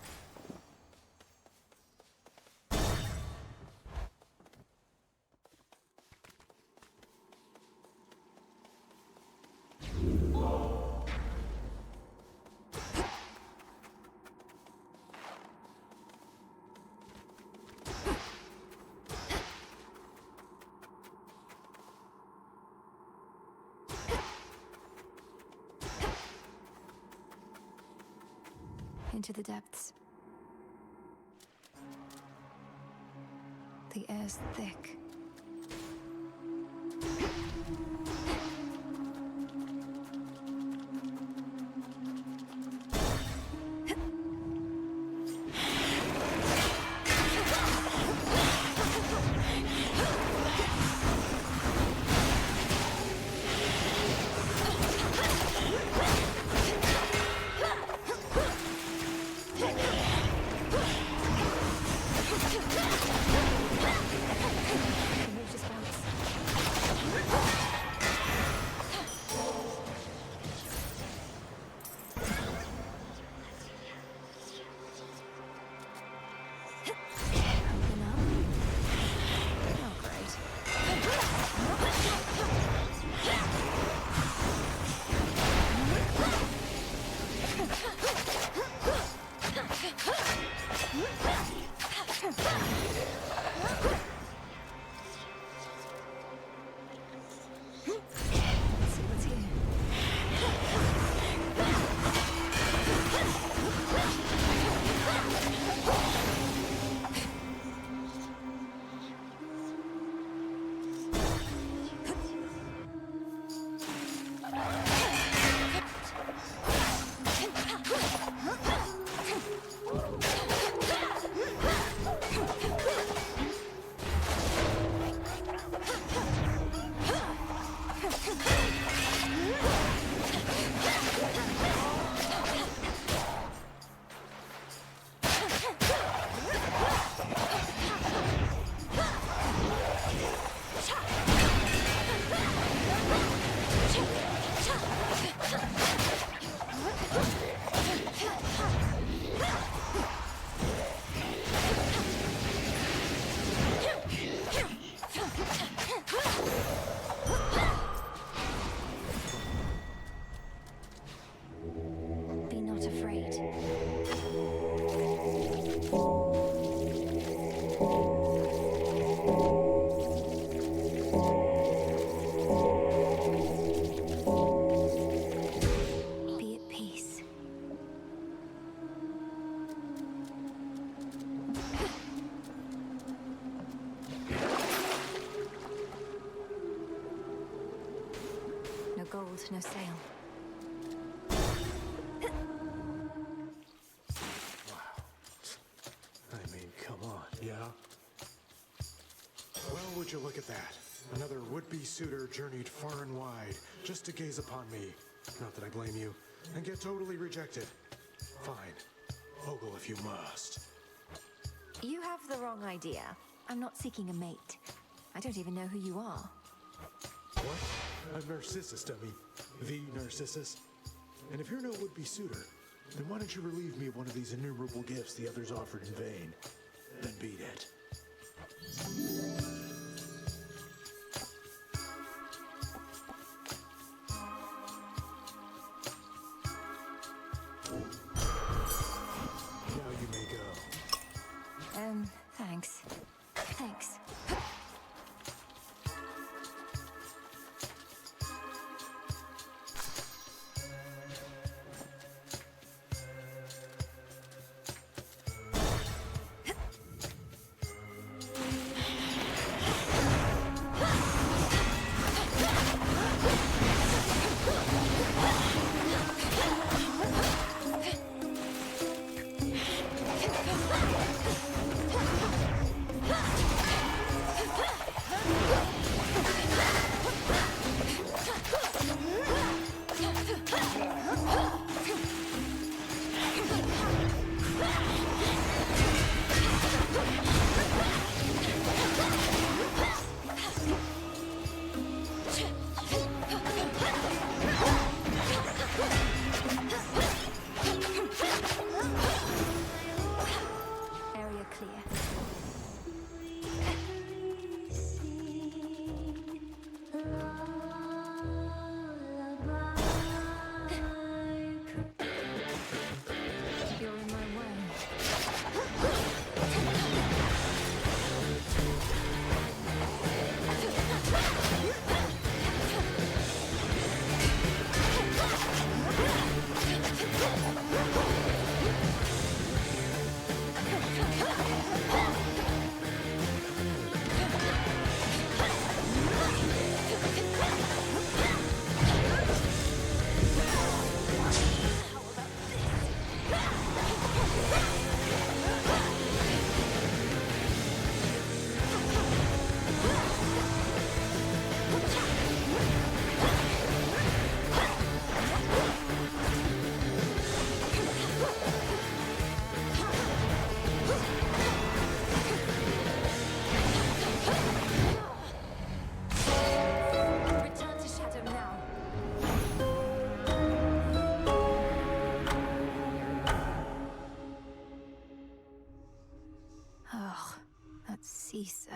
Into the depths. The air's thick. Gold, no sale. Wow. I mean, come on. Yeah? Well, would you look at that? Another would-be suitor journeyed far and wide just to gaze upon me. Not that I blame you. And get totally rejected. Fine. Ogle if you must. You have the wrong idea. I'm not seeking a mate. I don't even know who you are. What? I'm Narcissus, dummy. The Narcissus. And if you're no would-be suitor, then why don't you relieve me of one of these innumerable gifts the others offered in vain? Then beat it. Now you may go. Thanks. Thanks.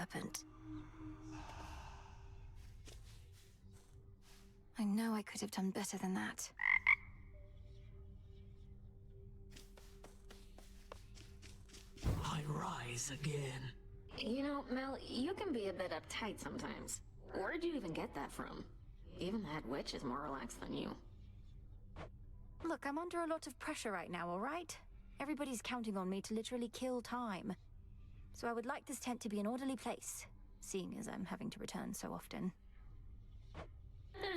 serpent. I know I could have done better than that. I rise again. You know, Mel, you can be a bit uptight sometimes. Where'd you even get that from? Even that witch is more relaxed than you. Look, I'm under a lot of pressure right now, all right? Everybody's counting on me to literally kill time. So I would like this tent to be an orderly place, seeing as I'm having to return so often.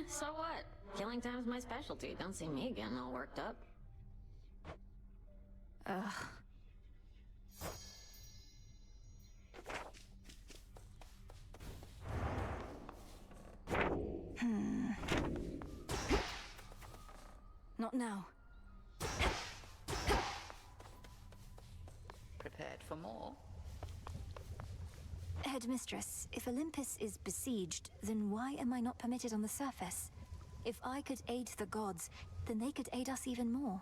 So what? Killing time's my specialty. Don't see me getting all worked up. Ugh. Not now. Prepared for more? Headmistress, if Olympus is besieged, then why am I not permitted on the surface? If I could aid the gods, then they could aid us even more.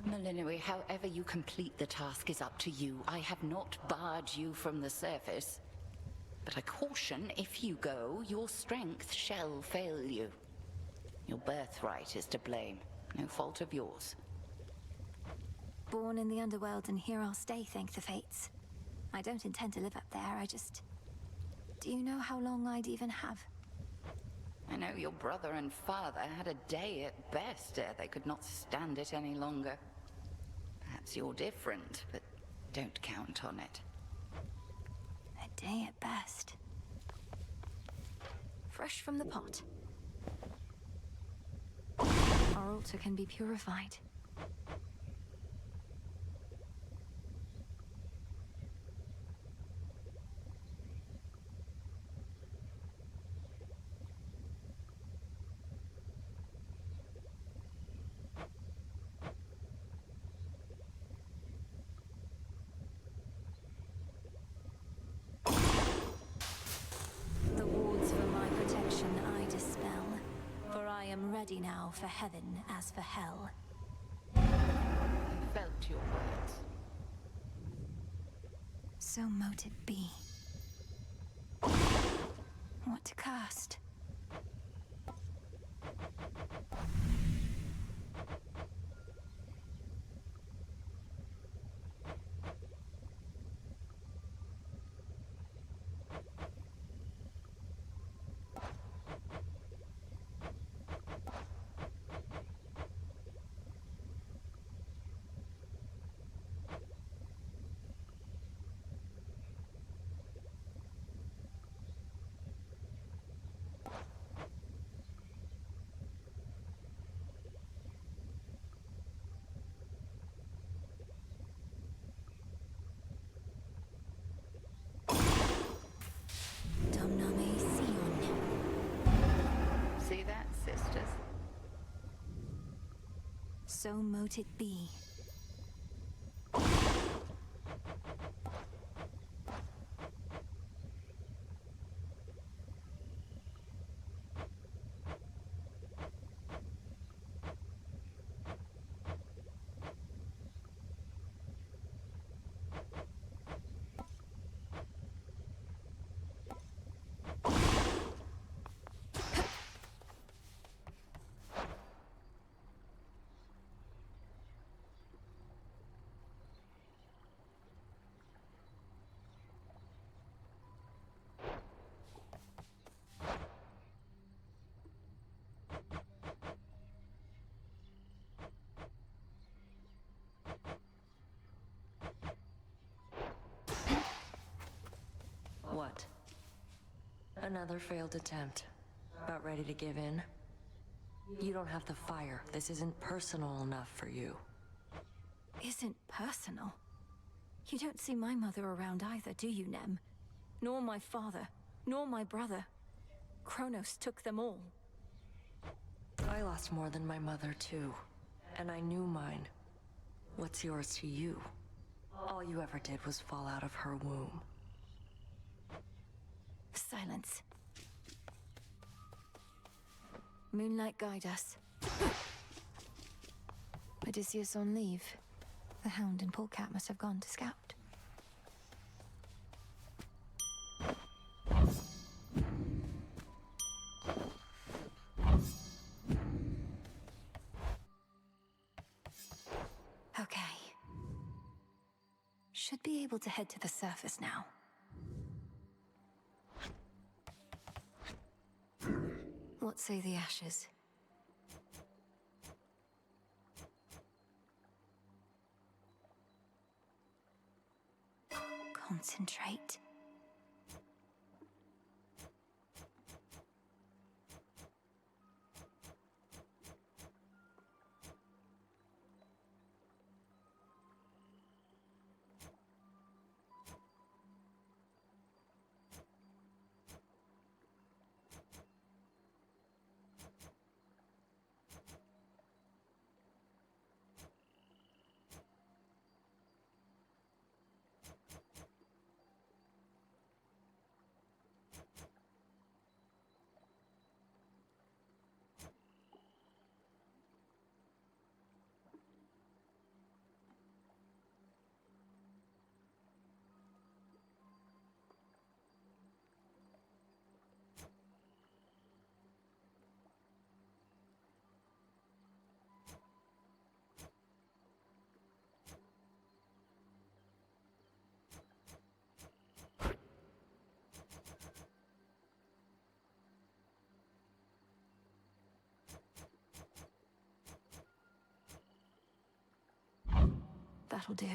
Melinoe, however you complete the task is up to you. I have not barred you from the surface. But I caution, if you go, your strength shall fail you. Your birthright is to blame. No fault of yours. Born in the Underworld, and here I'll stay, thank the fates. I don't intend to live up there, I just... Do you know how long I'd even have? I know your brother and father had a day at best ere they could not stand it any longer. Perhaps you're different, but don't count on it. A day at best. Fresh from the pot. Our altar can be purified. The wards for my protection I dispel, for I am ready now for heaven as for hell. I felt your words. So mote it be. What to cast? See that, sisters? So mote it be. What? Another failed attempt. About ready to give in? You don't have the fire. This isn't personal enough for you. Isn't personal? You don't see my mother around either, do you, Nem? Nor my father, nor my brother. Kronos took them all. I lost more than my mother, too. And I knew mine. What's yours to you? All you ever did was fall out of her womb. Silence. Moonlight guide us. Odysseus on leave. The Hound and Polecat must have gone to scout. should be able to head to the surface now. What say the ashes? Concentrate. That'll do.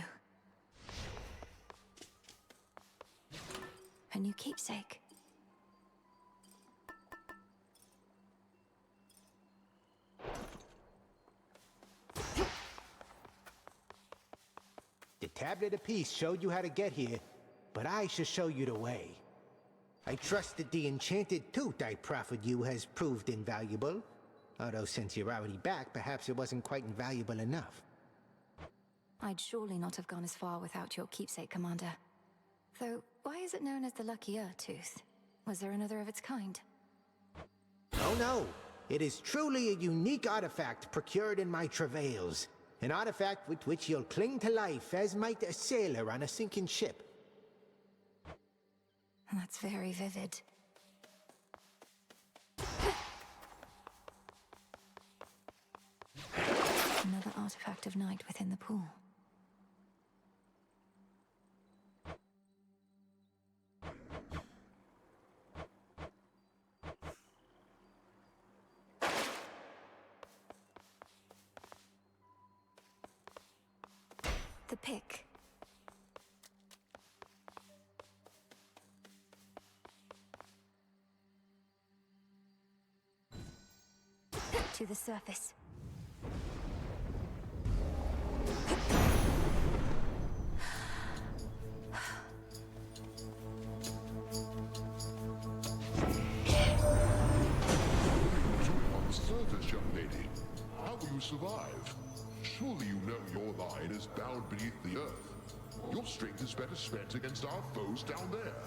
A new keepsake. The tablet apiece showed you how to get here, but I shall show you the way. I trust that the enchanted tooth I proffered you has proved invaluable. Although since you're already back, perhaps it wasn't quite invaluable enough. I'd surely not have gone as far without your keepsake, Commander. Though, why is it known as the Luckier Tooth? Was there another of its kind? Oh no! It is truly a unique artifact procured in my travails. An artifact with which you'll cling to life as might a sailor on a sinking ship. That's very vivid. Another artifact of night within the pool. The pick. To the surface. On the surface, young lady. How will you survive? Surely you know your line is bound beneath the earth. Your strength is better spent against our foes down there.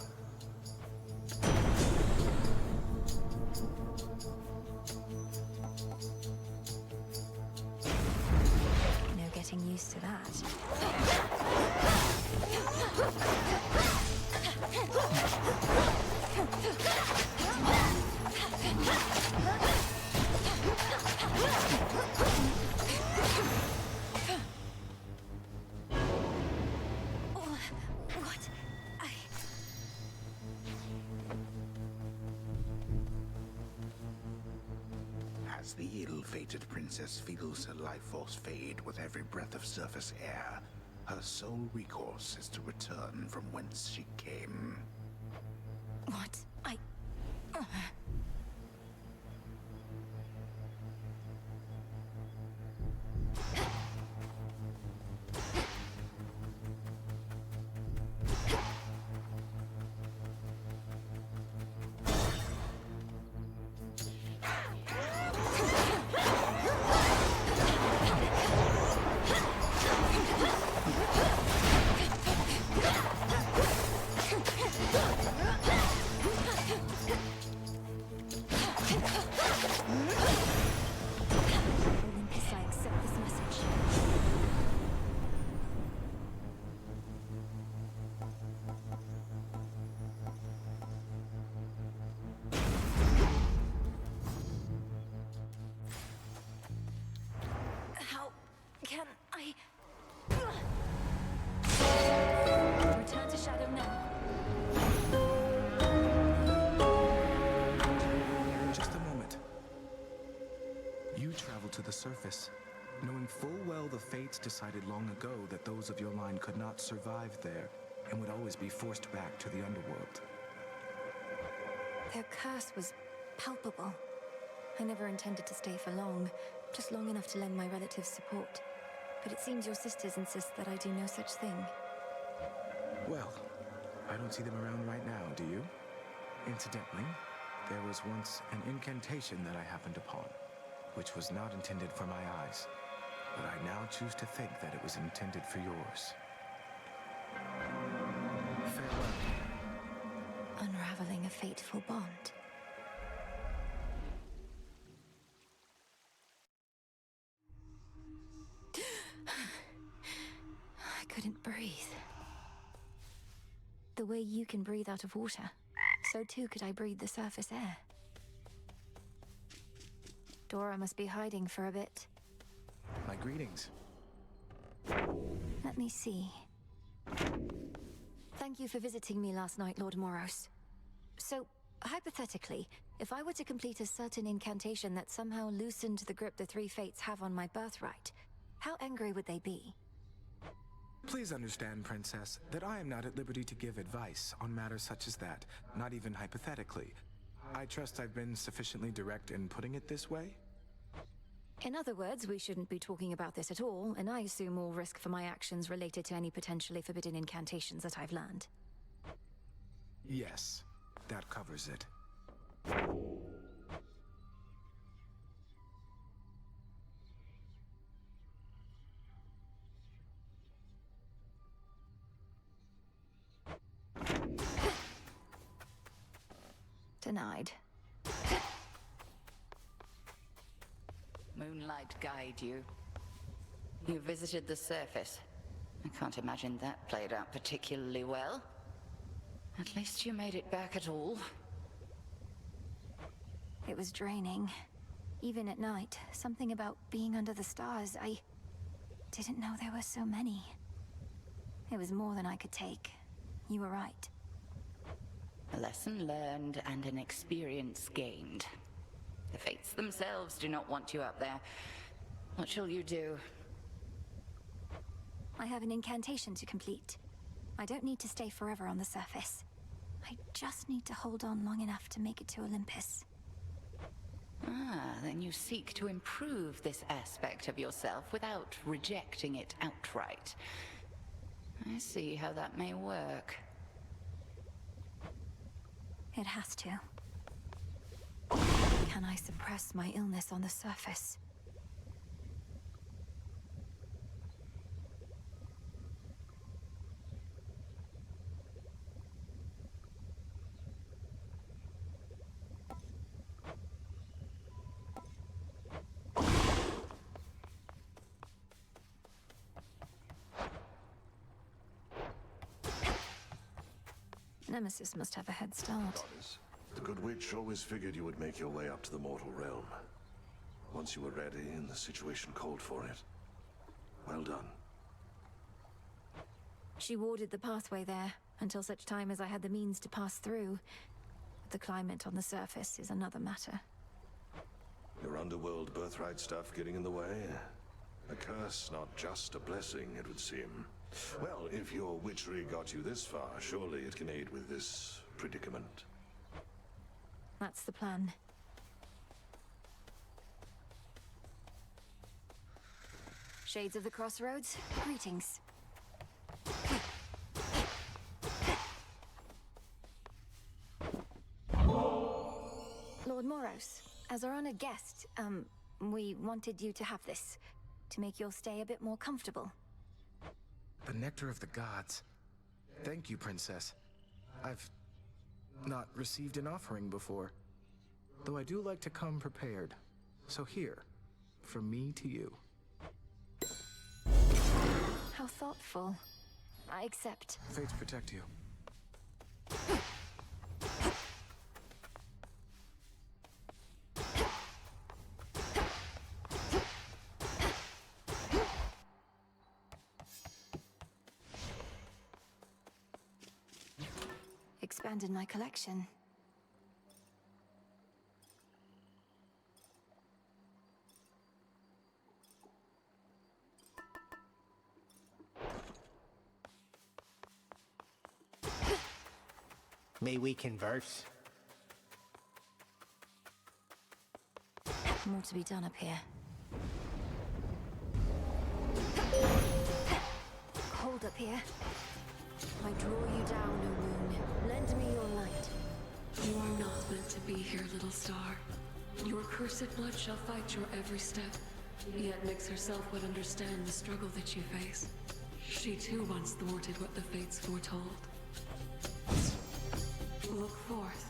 No getting used to that. What? As the ill-fated princess feels her life force fade with every breath of surface air, her sole recourse is to return from whence she came. What? the surface, knowing full well the fates decided long ago that those of your line could not survive there and would always be forced back to the Underworld. Their curse was palpable. I never intended to stay for long, just long enough to lend my relatives support. But it seems your sisters insist that I do no such thing. Well, I don't see them around right now, do you? Incidentally, there was once an incantation that I happened upon, which was not intended for my eyes, but I now choose to think that it was intended for yours. Farewell. Unraveling a fateful bond. I couldn't breathe. The way you can breathe out of water, so too could I breathe the surface air. Dora must be hiding for a bit. My greetings. Let me see. Thank you for visiting me last night, Lord Moros. So, hypothetically, if I were to complete a certain incantation that somehow loosened the grip the three fates have on my birthright, how angry would they be? Please understand, Princess, that I am not at liberty to give advice on matters such as that, not even hypothetically. I trust I've been sufficiently direct in putting it this way? In other words, we shouldn't be talking about this at all, and I assume all risk for my actions related to any potentially forbidden incantations that I've learned. Yes, that covers it. Denied. Moonlight guide you. You visited the surface. I can't imagine that played out particularly well. At least you made it back at all. It was draining. Even at night, something about being under the stars, I didn't know there were so many. It was more than I could take. You were right. A lesson learned and an experience gained. The fates themselves do not want you up there. What shall you do? I have an incantation to complete. I don't need to stay forever on the surface. I just need to hold on long enough to make it to Olympus. Ah, then you seek to improve this aspect of yourself without rejecting it outright. I see how that may work. It has to. Can I suppress my illness on the surface? Nemesis must have a head start. The good witch always figured you would make your way up to the mortal realm. Once you were ready and the situation called for it. Well done. She warded the pathway there, until such time as I had the means to pass through. The climate on the surface is another matter. Your underworld birthright stuff getting in the way? A curse, not just a blessing, it would seem. Well, if your witchery got you this far, surely it can aid with this predicament. That's the plan. Shades of the Crossroads, greetings. Lord Moros, as our honored guest, we wanted you to have this, to make your stay a bit more comfortable. The nectar of the gods. Thank you, Princess. I've not received an offering before, though I do like to come prepared. So here, from me to you. How thoughtful. I accept. Fates protect you. Expanded my collection. May we converse? More to be done up here. Cold up here. I draw you down, O moon. Lend me your light. You are not meant to be here, little star. Your cursed blood shall fight your every step. Yet Nyx herself would understand the struggle that you face. She too once thwarted what the fates foretold. Look forth.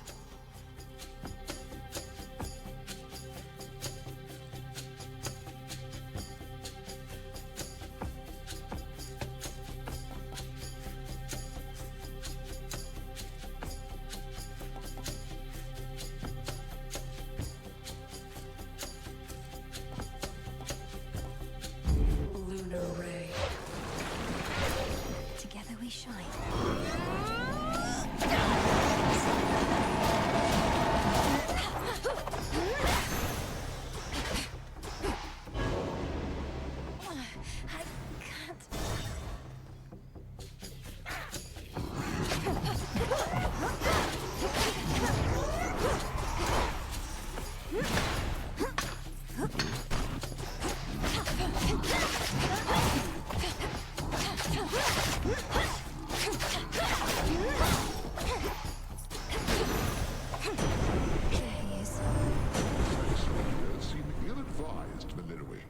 Lunar ray. Together we shine. I can't. Seem ill-advised, Melinoe.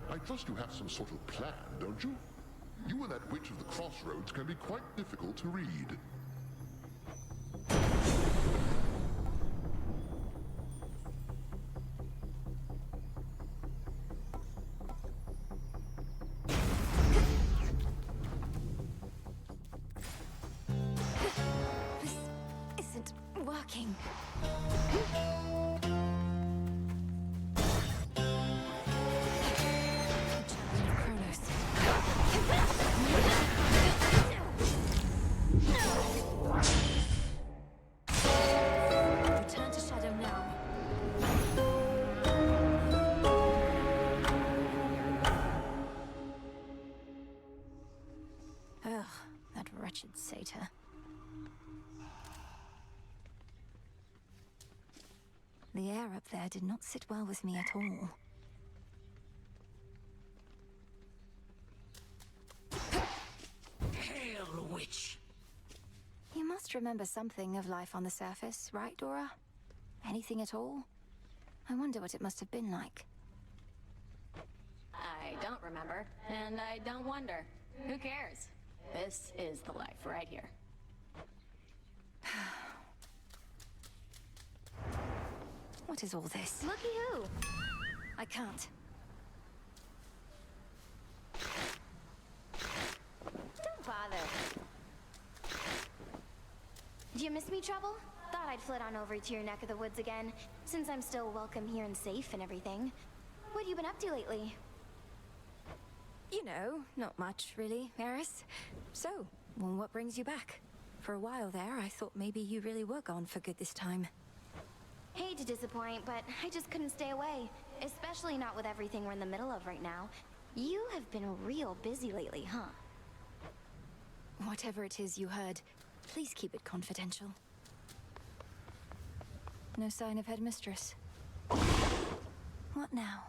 I trust you have some sort of plan, don't you? You and that witch of the crossroads can be quite difficult to read. This isn't working. Return to shadow now. Ugh, that wretched satyr. The air up there did not sit well with me at all. Hail, witch! You must remember something of life on the surface, right, Dora? Anything at all? I wonder what it must have been like. I don't remember, and I don't wonder. Who cares? This is the life right here. What is all this? Looky who. I can't. Don't bother. Do you miss me, Trouble? Thought I'd flit on over to your neck of the woods again, since I'm still welcome here and safe and everything. What have you been up to lately? You know, not much, really, Eris. So, well, what brings you back? For a while there, I thought maybe you really were gone for good this time. Hate to disappoint, but I just couldn't stay away. Especially not with everything we're in the middle of right now. You have been real busy lately, huh? Whatever it is you heard, please keep it confidential. No sign of Headmistress. What now?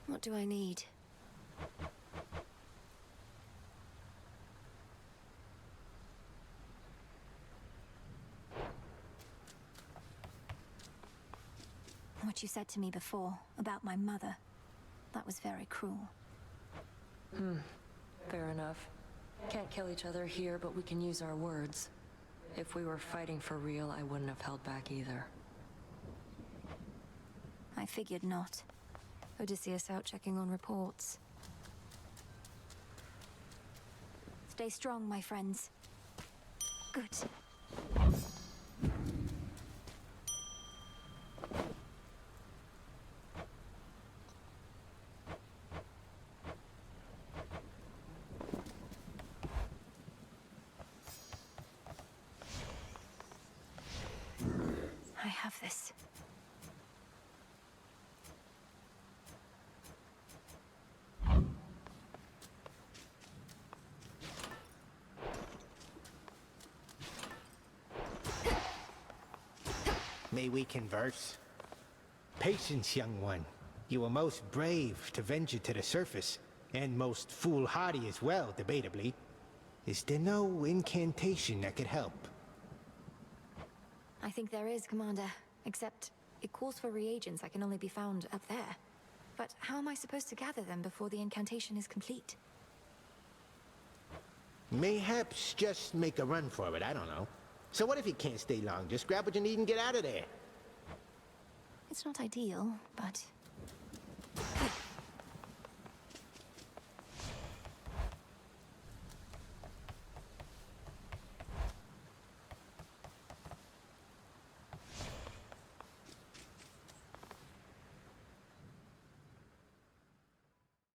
What do I need? What you said to me before about my mother, that was very cruel. Fair enough. Can't kill each other here, but we can use our words. If we were fighting for real, I wouldn't have held back either. I figured not. Odysseus out checking on reports. Stay strong, my friends. Good. I have this. May we converse? Patience, young one. You were most brave to venture to the surface, and most foolhardy as well, debatably. Is there no incantation that could help? I think there is, Commander. Except, it calls for reagents that can only be found up there. But how am I supposed to gather them before the incantation is complete? Mayhaps just make a run for it, I don't know. So what if you can't stay long? Just grab what you need and get out of there. It's not ideal, but...